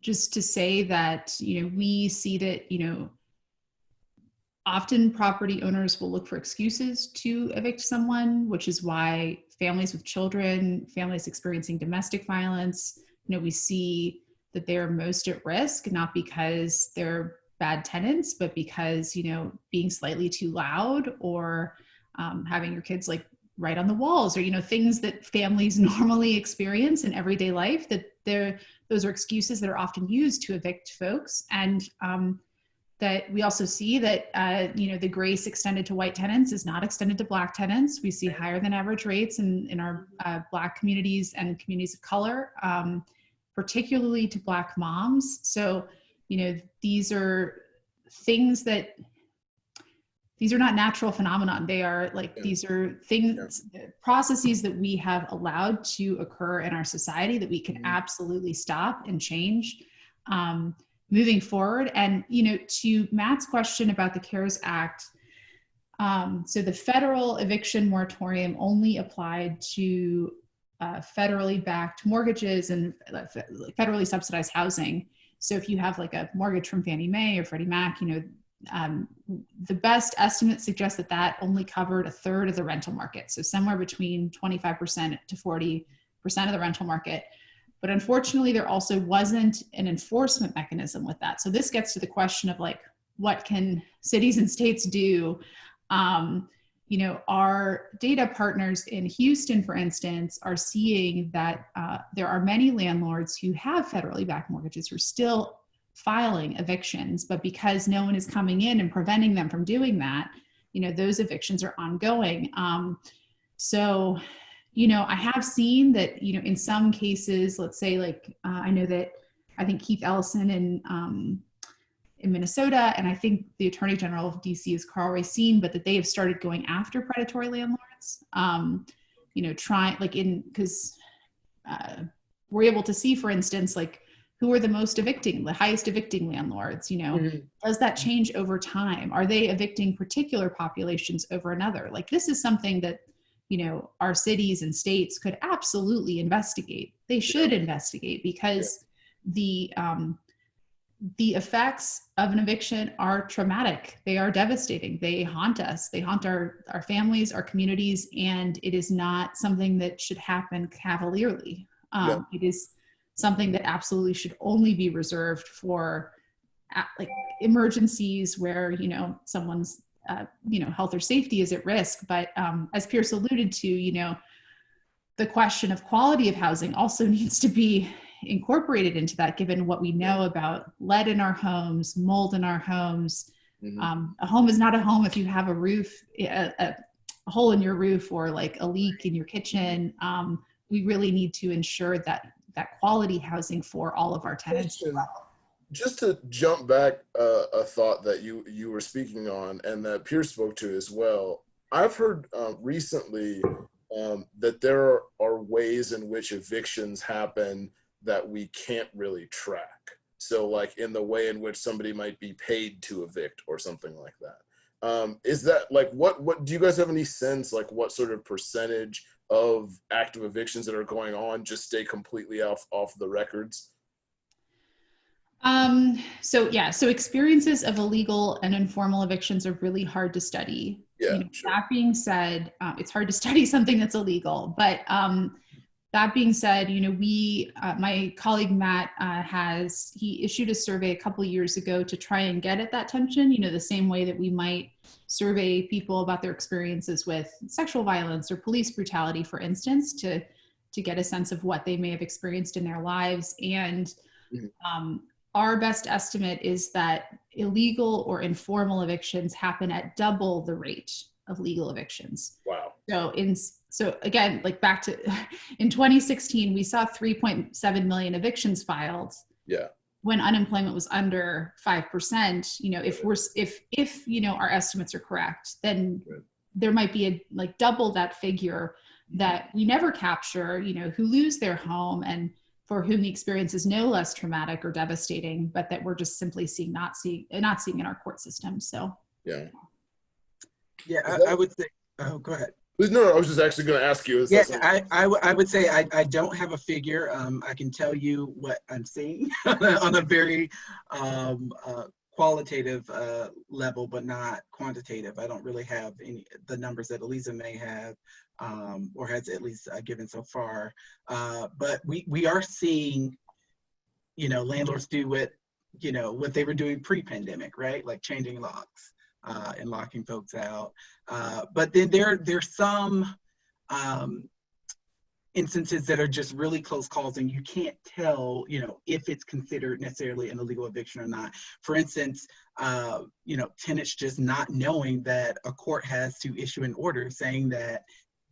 just to say that, we see that, often property owners will look for excuses to evict someone, which is why families with children, families experiencing domestic violence, we see that they're most at risk, not because they're bad tenants, but because, being slightly too loud or having your kids right on the walls, or things that families normally experience in everyday life, that those are excuses that are often used to evict folks. And that we also see that the grace extended to white tenants is not extended to Black tenants. We see higher than average rates in our Black communities and communities of color, particularly to Black moms. So these are things that these are not natural phenomenon. They are these are things, processes that we have allowed to occur in our society that we can absolutely stop and change moving forward. And, to Matt's question about the CARES Act, so the federal eviction moratorium only applied to federally backed mortgages and federally subsidized housing. So if you have a mortgage from Fannie Mae or Freddie Mac, the best estimates suggest that only covered 1/3 of the rental market. So somewhere between 25% to 40% of the rental market. But unfortunately, there also wasn't an enforcement mechanism with that. So this gets to the question of what can cities and states do? Our data partners in Houston, for instance, are seeing that there are many landlords who have federally backed mortgages who are still filing evictions, but because no one is coming in and preventing them from doing that, those evictions are ongoing. So, I have seen that, in some cases, let's say like, I know that I think Keith Ellison in Minnesota, and I think the Attorney General of DC is Carl Racine, but that they have started going after predatory landlords, because we're able to see, for instance, like who are the highest evicting landlords, does that change over time? Are they evicting particular populations over another? Like this is something that, our cities and states could absolutely investigate. They should investigate, because the effects of an eviction are traumatic. They are devastating. They haunt us. They haunt our families, our communities, and it is not something that should happen cavalierly. It is something that absolutely should only be reserved for like emergencies where, someone's health or safety is at risk. But as Pierce alluded to, the question of quality of housing also needs to be incorporated into that, given what we know about lead in our homes, mold in our homes. A home is not a home if you have a roof, a hole in your roof, or like a leak in your kitchen. We really need to ensure that quality housing for all of our tenants. Just to jump back a thought that you were speaking on and that Pierce spoke to as well, I've heard recently that there are ways in which evictions happen that we can't really track. So like in the way in which somebody might be paid to evict or something like that. Is that like, what do you guys have any sense, like what sort of percentage of active evictions that are going on just stay completely off the records? So experiences of illegal and informal evictions are really hard to study. Sure. That being said, it's hard to study something that's illegal, but that being said, my colleague Matt he issued a survey a couple of years ago to try and get at that tension, the same way that we might survey people about their experiences with sexual violence or police brutality, for instance, to get a sense of what they may have experienced in their lives. And our best estimate is that illegal or informal evictions happen at double the rate of legal evictions. Wow. So again, like back to in 2016, we saw 3.7 million evictions filed. Yeah. When unemployment was under 5%, if our estimates are correct, then there might be like double that figure that we never capture, who lose their home and for whom the experience is no less traumatic or devastating, but that we're just simply not seeing in our court system. So yeah, I would say. Oh, go ahead. No, I was just actually going to ask you. I would say I don't have a figure. I can tell you what I'm seeing on a very qualitative level, but not quantitative. I don't really have the numbers that Alieza may have, or has at least given so far. But we are seeing, landlords do what they were doing pre-pandemic, right? Like changing locks and locking folks out. But then there's some instances that are just really close calls and you can't tell, if it's considered necessarily an illegal eviction or not. For instance, tenants just not knowing that a court has to issue an order saying that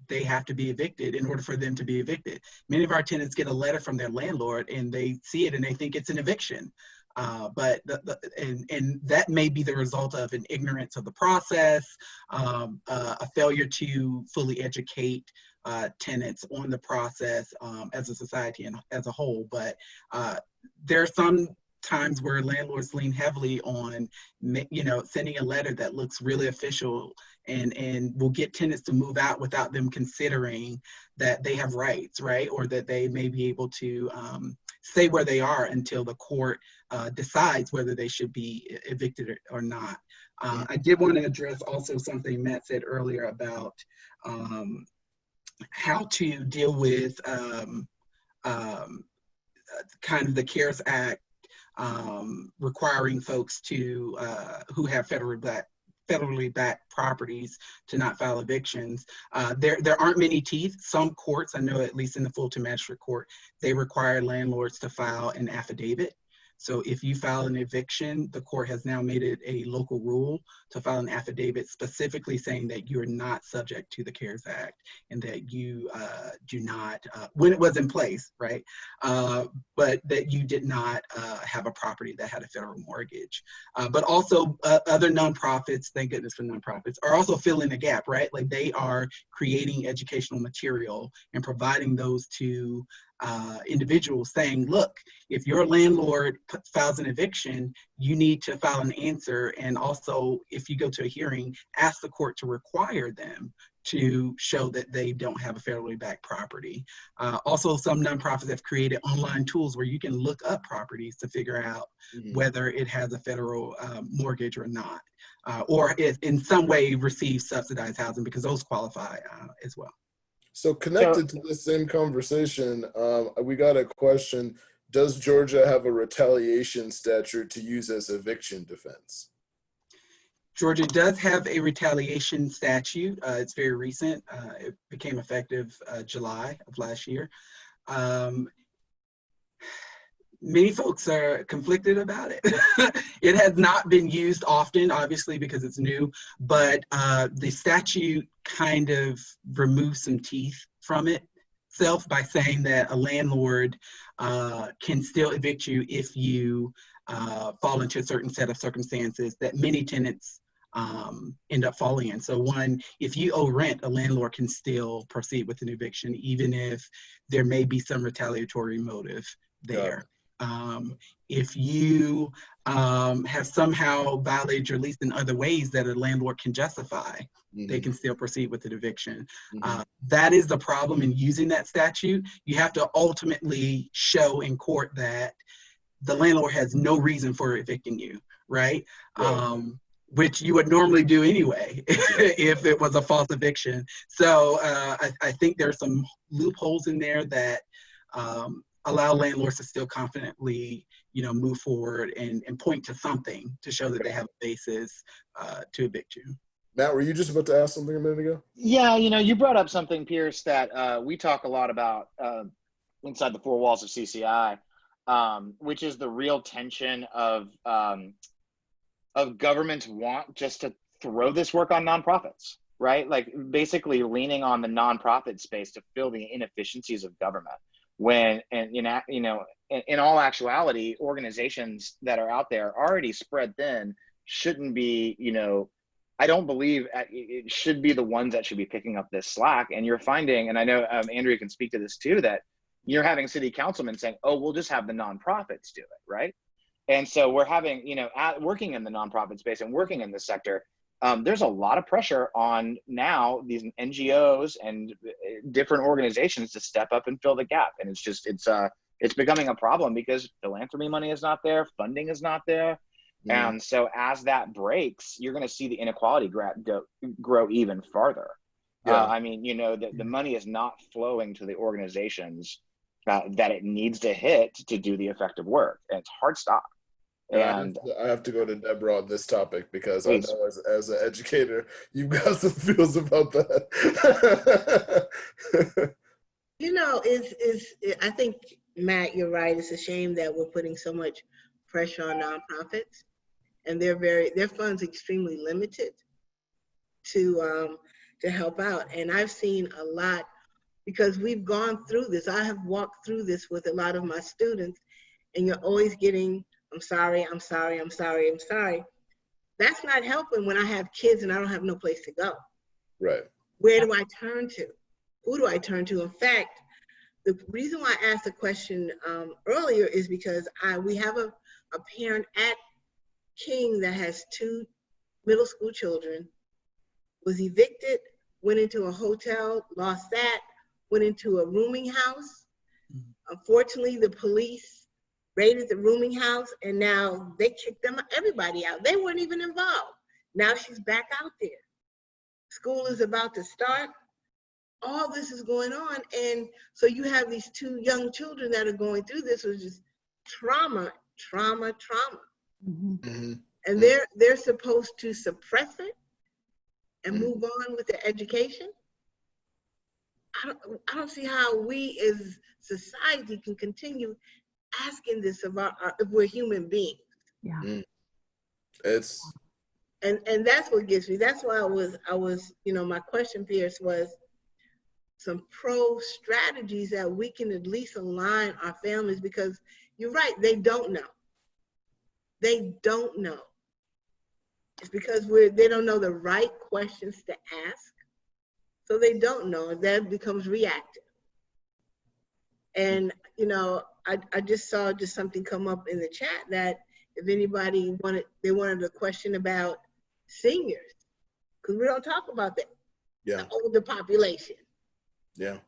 they have to be evicted in order for them to be evicted. Many of our tenants get a letter from their landlord and they see it and they think it's an eviction. But that may be the result of an ignorance of the process, a failure to fully educate tenants on the process as a society and as a whole. But there are some times where landlords lean heavily on, sending a letter that looks really official and will get tenants to move out without them considering that they have rights, right? Or that they may be able to stay where they are until the court decides whether they should be evicted or not. I did want to address also something Matt said earlier about how to deal with kind of the CARES Act requiring folks to who have federally backed properties to not file evictions. There aren't many teeth. Some courts, I know at least in the Fulton Magistrate Court, they require landlords to file an affidavit. So if you file an eviction, the court has now made it a local rule to file an affidavit specifically saying that you're not subject to the CARES Act and that you do not, when it was in place, right? But that you did not have a property that had a federal mortgage. But also other nonprofits, thank goodness for nonprofits, are also filling the gap, right? Like they are creating educational material and providing those to individuals saying, look, if your landlord files an eviction, you need to file an answer. And also, if you go to a hearing, ask the court to require them to show that they don't have a federally backed property. Also, some nonprofits have created online tools where you can look up properties to figure out whether it has a federal mortgage or not, or it in some way receives subsidized housing, because those qualify as well. So connected to this same conversation, we got a question. Does Georgia have a retaliation statute to use as eviction defense? Georgia does have a retaliation statute. It's very recent. It became effective July of last year. Many folks are conflicted about it. It has not been used often, obviously, because it's new, but the statute kind of removes some teeth from itself by saying that a landlord can still evict you if you fall into a certain set of circumstances that many tenants end up falling in. So one, if you owe rent, a landlord can still proceed with an eviction, even if there may be some retaliatory motive there. If you have somehow violated your lease in other ways that a landlord can justify, they can still proceed with an eviction. That is the problem in using that statute. You have to ultimately show in court that the landlord has no reason for evicting you, right? Which you would normally do anyway if it was a false eviction. So I think there's some loopholes in there that allow landlords to still confidently, move forward and point to something to show that they have a basis to evict you. Matt, were you just about to ask something a minute ago? Yeah, you brought up something, Pierce, that we talk a lot about inside the four walls of CCI, which is the real tension of government's want just to throw this work on nonprofits, right? Like basically leaning on the nonprofit space to fill the inefficiencies of government. When, and in all actuality, organizations that are out there already spread thin shouldn't be, I don't believe it should be the ones that should be picking up this slack. And you're finding, and I know Andrea can speak to this too, that you're having city councilmen saying, oh, we'll just have the nonprofits do it, right? And so we're having, working in the nonprofit space and working in this sector, there's a lot of pressure on now these NGOs and different organizations to step up and fill the gap. And it's becoming a problem because philanthropy money is not there, funding is not there. And so as that breaks, you're going to see the inequality grow even farther. The money is not flowing to the organizations that it needs to hit to do the effective work. And it's hard stop. And I have to go to Debra on this topic because please. I know as an educator, you've got some feels about that. I think, Matt, you're right. It's a shame that we're putting so much pressure on nonprofits, and their funds extremely limited to help out. And I've seen a lot, because we've gone through this. I have walked through this with a lot of my students, and you're always getting, I'm sorry, I'm sorry, I'm sorry, I'm sorry. That's not helping when I have kids and I don't have no place to go. Right. Where do I turn to? Who do I turn to? In fact, the reason why I asked the question earlier is because we have a parent at King that has 2 middle school children, was evicted, went into a hotel, lost that, went into a rooming house. Unfortunately, the police raided the rooming house, and now they kicked everybody out. They weren't even involved. Now she's back out there. School is about to start. All this is going on, and so you have these 2 young children that are going through this, which is trauma. And they're supposed to suppress it and move on with their education. I don't see how we as society can continue asking this of if we're human beings. Yeah. It's And that's what gets me. That's why I was, my question, Pierce, was some pro strategies that we can at least align our families, because you're right, they don't know. They don't know. It's because they don't know the right questions to ask. So they don't know, and that becomes reactive. And, I just saw something come up in the chat that if anybody wanted a question about seniors, because we don't talk about that. Yeah. The older population. Yeah.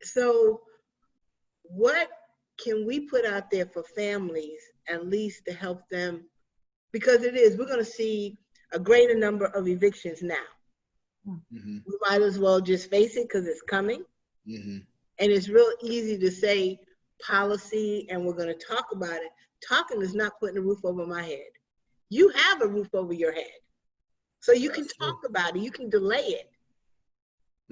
So what can we put out there for families, at least to help them? Because we're going to see a greater number of evictions now. Mm-hmm. We might as well just face it, because it's coming. Mm-hmm. And it's real easy to say policy and we're going to talk about it. Talking is not putting a roof over my head. You have a roof over your head. So you can talk about it. You can delay it.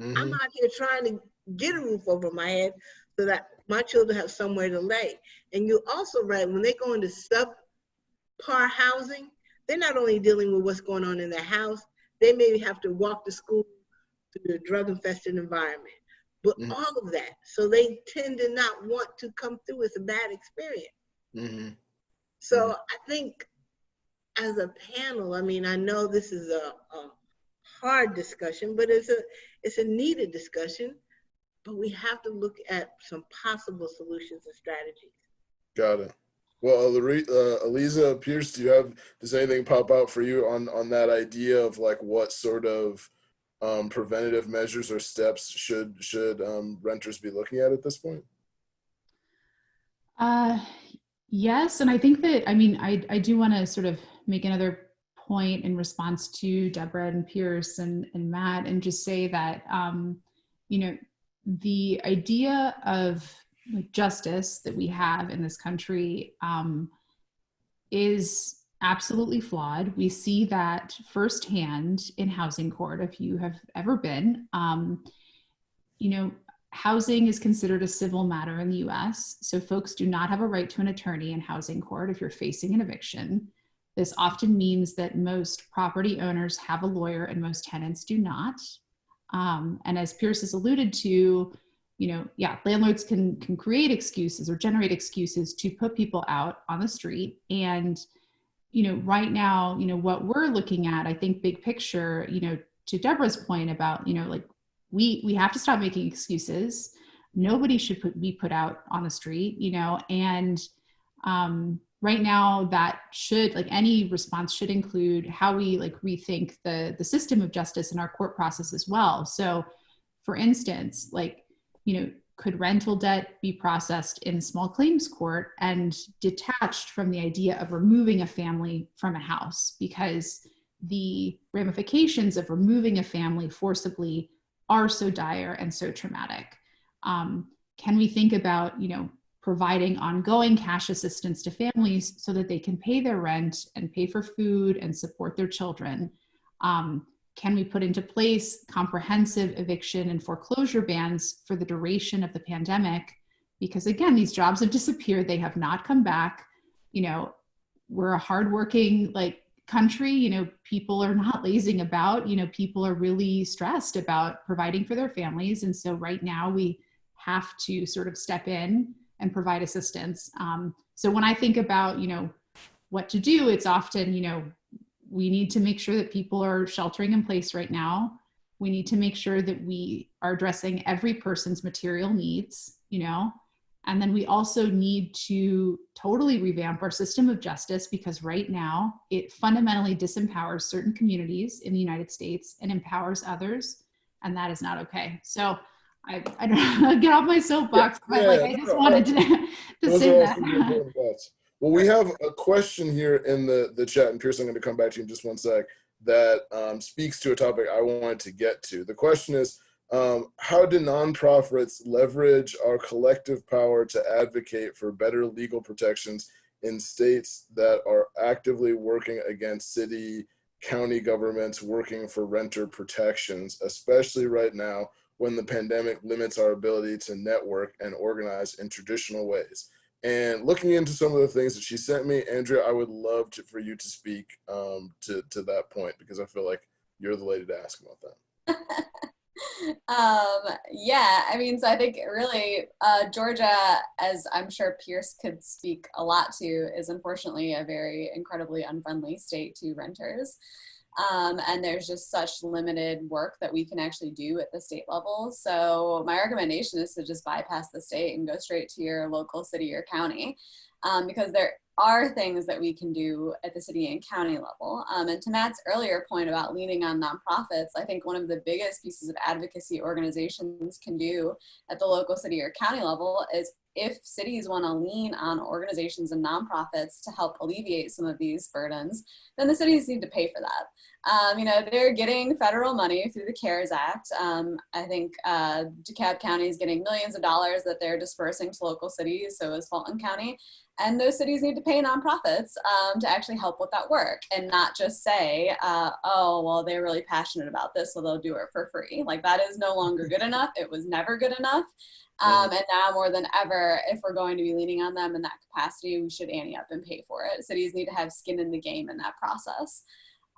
Mm-hmm. I'm out here trying to get a roof over my head so that my children have somewhere to lay. And you're also right, when they go into subpar housing, they're not only dealing with what's going on in their house, they maybe have to walk to school through a drug-infested environment. But all of that, so they tend to not want to come through. It's a bad experience. Mm-hmm. So I think as a panel, I know this is a hard discussion, but it's a needed discussion. But we have to look at some possible solutions and strategies. Got it. Well, Alieza, Pierce, does anything pop out for you on that idea of like what sort of preventative measures or steps should renters be looking at this point? Yes, and I think that, I do want to sort of make another point in response to Debra and Pierce and Matt, and just say that, the idea of justice that we have in this country is absolutely flawed. We see that firsthand in housing court. If you have ever been, housing is considered a civil matter in the US. So folks do not have a right to an attorney in housing court if you're facing an eviction. This often means that most property owners have a lawyer and most tenants do not. And as Pierce has alluded to, landlords can create excuses or generate excuses to put people out on the street. And, right now, what we're looking at, I think big picture, to Debra's point about, we have to stop making excuses. Nobody should be put out on the street, and right now that should, any response should include how we rethink the system of justice in our court process as well. So for instance, could rental debt be processed in small claims court and detached from the idea of removing a family from a house? Because the ramifications of removing a family forcibly are so dire and so traumatic. Can we think about, providing ongoing cash assistance to families so that they can pay their rent and pay for food and support their children? Can we put into place comprehensive eviction and foreclosure bans for the duration of the pandemic? Because again, these jobs have disappeared. They have not come back. We're a hardworking country. People are not lazing about. People are really stressed about providing for their families. And so right now we have to sort of step in and provide assistance. So when I think about, what to do, it's often, we need to make sure that people are sheltering in place right now. We need to make sure that we are addressing every person's material needs, and then we also need to totally revamp our system of justice, because right now it fundamentally disempowers certain communities in the United States and empowers others, and that is not okay. So I don't get off my soapbox, but I just wanted to say that. Well, we have a question here in the chat, and Pierce, I'm going to come back to you in just one sec, that speaks to a topic I wanted to get to. The question is, how do nonprofits leverage our collective power to advocate for better legal protections in states that are actively working against city, county governments working for renter protections, especially right now when the pandemic limits our ability to network and organize in traditional ways? And looking into some of the things that she sent me, Andrea, I would love for you to speak to that point, because I feel like you're the lady to ask about that. Yeah, I mean, so I think really Georgia, as I'm sure Pierce could speak a lot to, is unfortunately a very incredibly unfriendly state to renters. And there's just such limited work that we can actually do at the state level. So my recommendation is to just bypass the state and go straight to your local city or county, because there are things that we can do at the city and county level. And to Matt's earlier point about leaning on nonprofits, I think one of the biggest pieces of advocacy organizations can do at the local city or county level is if cities want to lean on organizations and nonprofits to help alleviate some of these burdens, then the cities need to pay for that. You know, they're getting federal money through the CARES Act. I think DeKalb County is getting millions of dollars that they're dispersing to local cities, so is Fulton County. And those cities need to pay nonprofits to actually help with that work, and not just say, oh, well, they're really passionate about this, so they'll do it for free. Like, that is no longer good enough. It was never good enough. And now more than ever, if we're going to be leaning on them in that capacity, we should ante up and pay for it. Cities need to have skin in the game in that process.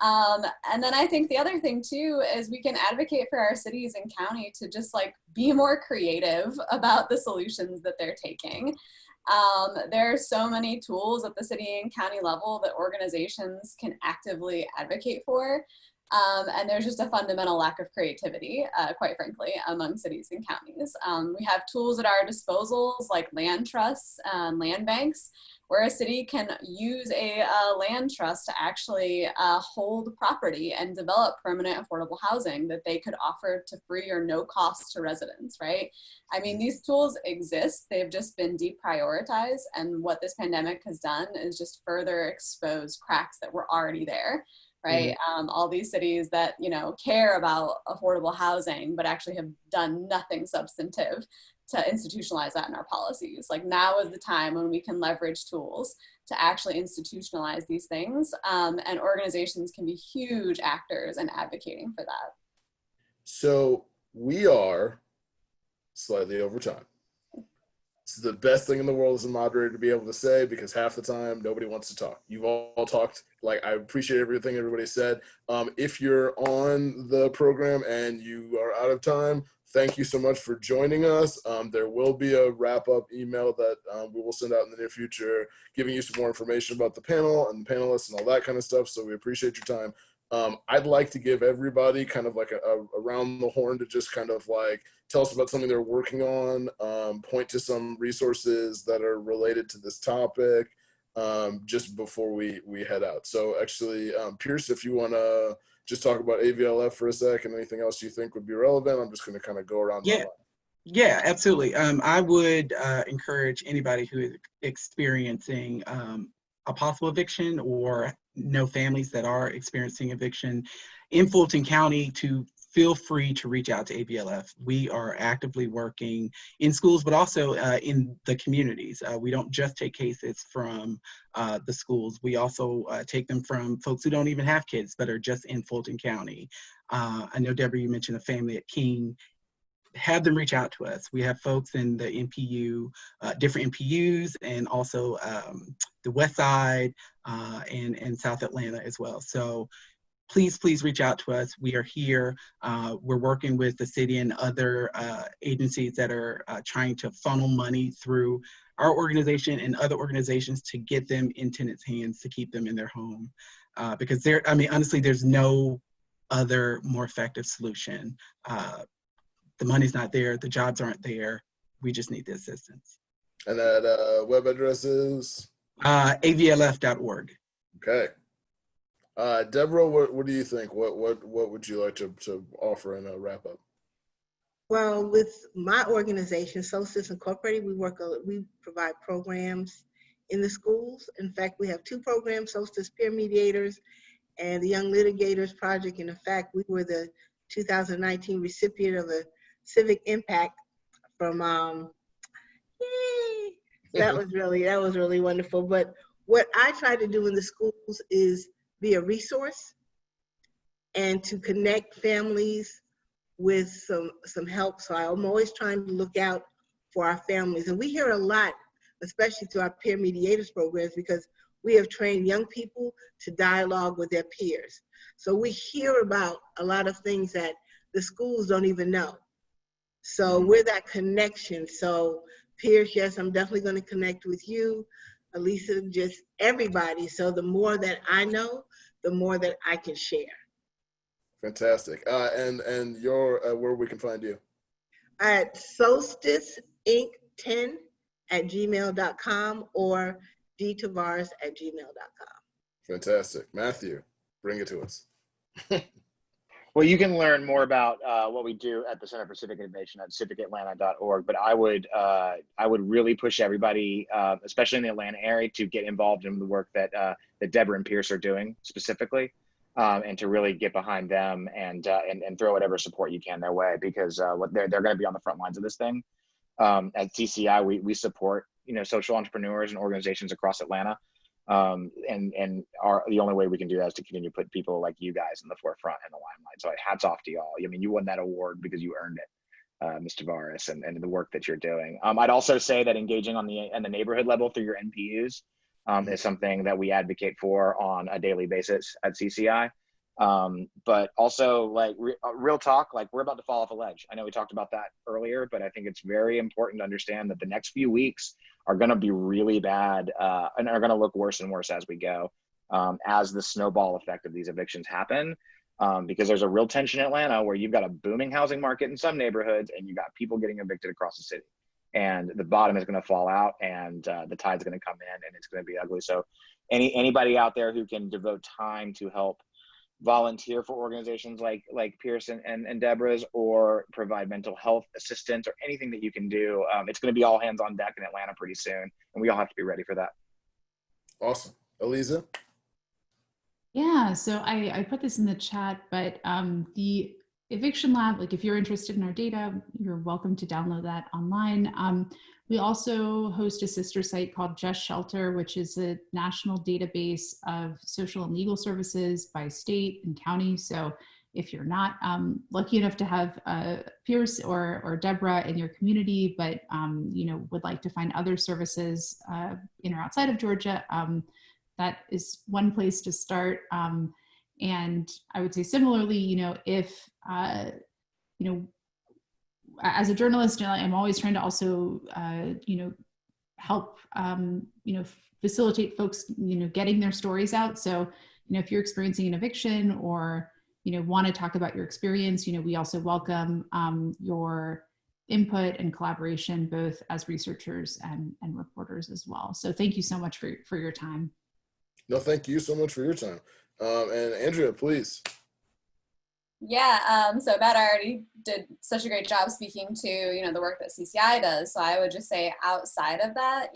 And then I think the other thing too is we can advocate for our cities and county to just like be more creative about the solutions that they're taking. There are so many tools at the city and county level that organizations can actively advocate for. And there's just a fundamental lack of creativity, quite frankly, among cities and counties. We have tools at our disposals like land trusts, land banks, where a city can use a land trust to actually hold property and develop permanent affordable housing that they could offer to free or no cost to residents, right? I mean, these tools exist, they've just been deprioritized, and what this pandemic has done is just further expose cracks that were already there. Right, all these cities that, you know, care about affordable housing, but actually have done nothing substantive to institutionalize that in our policies. Like, now is the time when we can leverage tools to actually institutionalize these things, and organizations can be huge actors in advocating for that. So we are slightly over time. This is the best thing in the world as a moderator to be able to say, because half the time nobody wants to talk. You've all talked. Like, I appreciate everything everybody said. If you're on the program and you are out of time, thank you so much for joining us. There will be a wrap-up email that we will send out in the near future, giving you some more information about the panel and the panelists and all that kind of stuff. So we appreciate your time. I'd like to give everybody kind of like a around the horn to just kind of like tell us about something they're working on, point to some resources that are related to this topic, just before we head out. So actually, Pierce, if you want to just talk about AVLF for a sec and anything else you think would be relevant, I'm just going to kind of go around. Yeah, absolutely. I would encourage anybody who is experiencing a possible eviction or know families that are experiencing eviction in Fulton County to feel free to reach out to AVLF. We are actively working in schools, but also in the communities. We don't just take cases from the schools. We also take them from folks who don't even have kids, but are just in Fulton County. I know, Deborah, you mentioned a family at King. Have them reach out to us. We have folks in the NPU, different NPUs, and also the West Side and South Atlanta as well. So please reach out to us. We are here. We're working with the city and other agencies that are trying to funnel money through our organization and other organizations to get them in tenants' hands to keep them in their home. Because honestly, there's no other more effective solution. The money's not there, the jobs aren't there. We just need the assistance. And that web address is? avlf.org. Okay. Deborah, what do you think? What would you like to offer in a wrap up? Well, with my organization, Solstice Incorporated, we provide programs in the schools. In fact, we have 2 programs, Solstice Peer Mediators and the Young Litigators Project. And in fact, we were the 2019 recipient of the Civic Impact from, that was really wonderful. But what I try to do in the schools is be a resource and to connect families with some help. So I'm always trying to look out for our families. And we hear a lot especially to our peer mediators programs, because we have trained young people to dialogue with their peers. So we hear about a lot of things that the schools don't even know. So we're that connection. So peers, yes, I'm definitely going to connect with you, Alieza, just everybody. So the more that I know, the more that I can share. Fantastic. And your where we can find you? At solsticeinc10@gmail.com or dtavaras@gmail.com. Fantastic. Matthew, bring it to us. Well, you can learn more about what we do at the Center for Civic Innovation at civicatlanta.org. But I would really push everybody, especially in the Atlanta area, to get involved in the work that Debra and Pierce are doing specifically, and to really get behind them and throw whatever support you can their way, because what they're going to be on the front lines of this thing. At CCI, we support social entrepreneurs and organizations across Atlanta. And the only way we can do that is to continue to put people like you guys in the forefront and the limelight. So hats off to y'all. I mean, you won that award because you earned it, Ms. Tavaras, and the work that you're doing. I'd also say that engaging on the neighborhood level through your NPUs is something that we advocate for on a daily basis at CCI. But also, like, real talk, like, we're about to fall off a ledge. I know we talked about that earlier, but I think it's very important to understand that the next few weeks are going to be really bad, and are going to look worse and worse as we go, as the snowball effect of these evictions happen, because there's a real tension in Atlanta where you've got a booming housing market in some neighborhoods and you got people getting evicted across the city, and the bottom is going to fall out, and the tide's going to come in, and it's going to be ugly. So anybody out there who can devote time to help volunteer for organizations like Pierce and Debra's, or provide mental health assistance, or anything that you can do, it's going to be all hands on deck in Atlanta pretty soon, and we all have to be ready for that. Awesome. Alieza? Yeah, so I put this in the chat, but the Eviction Lab, like, if you're interested in our data, you're welcome to download that online. We also host a sister site called Just Shelter, which is a national database of social and legal services by state and county. So if you're not lucky enough to have Pierce or Debra in your community, but would like to find other services in or outside of Georgia, that is one place to start. And I would say similarly, if as a journalist, I'm always trying to also, help, facilitate folks, getting their stories out. So, if you're experiencing an eviction or, want to talk about your experience, we also welcome your input and collaboration, both as researchers and reporters as well. So thank you so much for your time. No, thank you so much for your time. And Andrea, please. Yeah, so Matt already did such a great job speaking to, the work that CCI does. So I would just say, outside of that,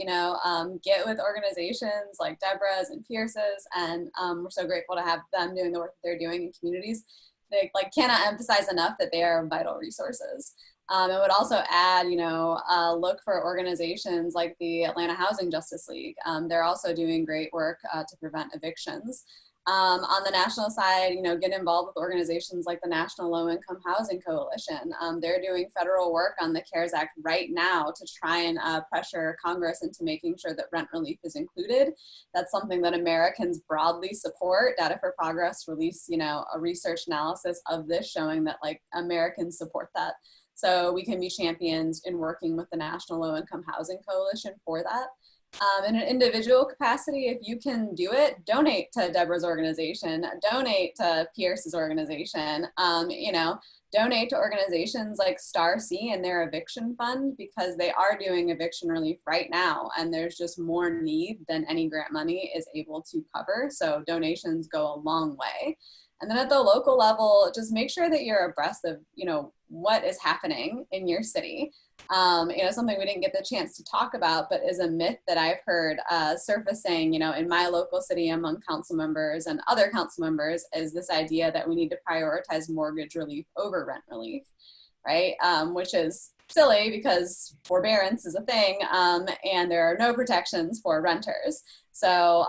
get with organizations like Debra's and Pierce's, and we're so grateful to have them doing the work that they're doing in communities. They cannot emphasize enough that they are vital resources. I would also add, look for organizations like the Atlanta Housing Justice League. They're also doing great work to prevent evictions. On the national side, get involved with organizations like the National Low Income Housing Coalition. They're doing federal work on the CARES Act right now to try and pressure Congress into making sure that rent relief is included. That's something that Americans broadly support. Data for Progress released, a research analysis of this showing that Americans support that. So we can be champions in working with the National Low Income Housing Coalition for that. In an individual capacity, if you can do it, donate to Debra's organization, donate to Pierce's organization, donate to organizations like Star C and their eviction fund, because they are doing eviction relief right now, and there's just more need than any grant money is able to cover. So donations go a long way. And then at the local level, just make sure that you're abreast of, what is happening in your city. Something we didn't get the chance to talk about, but is a myth that I've heard surfacing, in my local city among council members and other council members, is this idea that we need to prioritize mortgage relief over rent relief, right? Which is silly, because forbearance is a thing, and there are no protections for renters. So,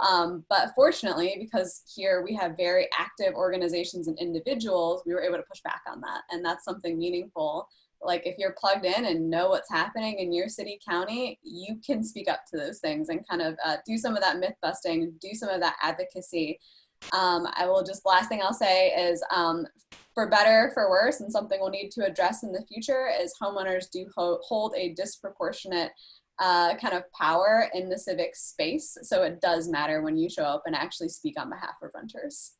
but fortunately, because here we have very active organizations and individuals, we were able to push back on that. And that's something meaningful like if you're plugged in and know what's happening in your city, county, you can speak up to those things and kind of do some of that myth busting, do some of that advocacy. Last thing I'll say is for better, for worse, and something we'll need to address in the future is homeowners do hold a disproportionate kind of power in the civic space. So it does matter when you show up and actually speak on behalf of renters.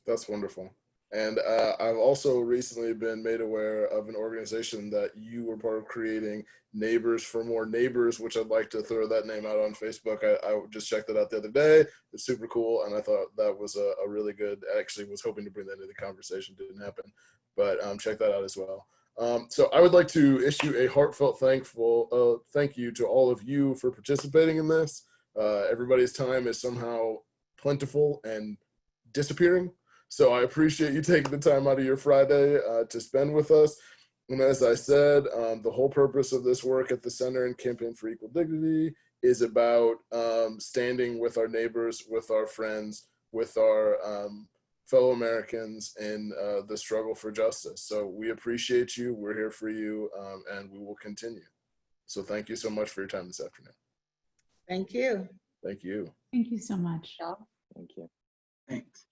That's wonderful. And I've also recently been made aware of an organization that you were part of creating, Neighbors for More Neighbors, which I'd like to throw that name out on Facebook. I just checked it out the other day. It's super cool. And I thought that was a really good, actually was hoping to bring that into the conversation, didn't happen, but check that out as well. So I would like to issue a heartfelt thank you to all of you for participating in this. Everybody's time is somehow plentiful and disappearing. So I appreciate you taking the time out of your Friday to spend with us. And as I said, the whole purpose of this work at the Center and Campaign for Equal Dignity is about standing with our neighbors, with our friends, with our fellow Americans in the struggle for justice. So we appreciate you. We're here for you, and we will continue. So thank you so much for your time this afternoon. Thank you. Thank you. Thank you so much. Yeah. Thank you. Thanks.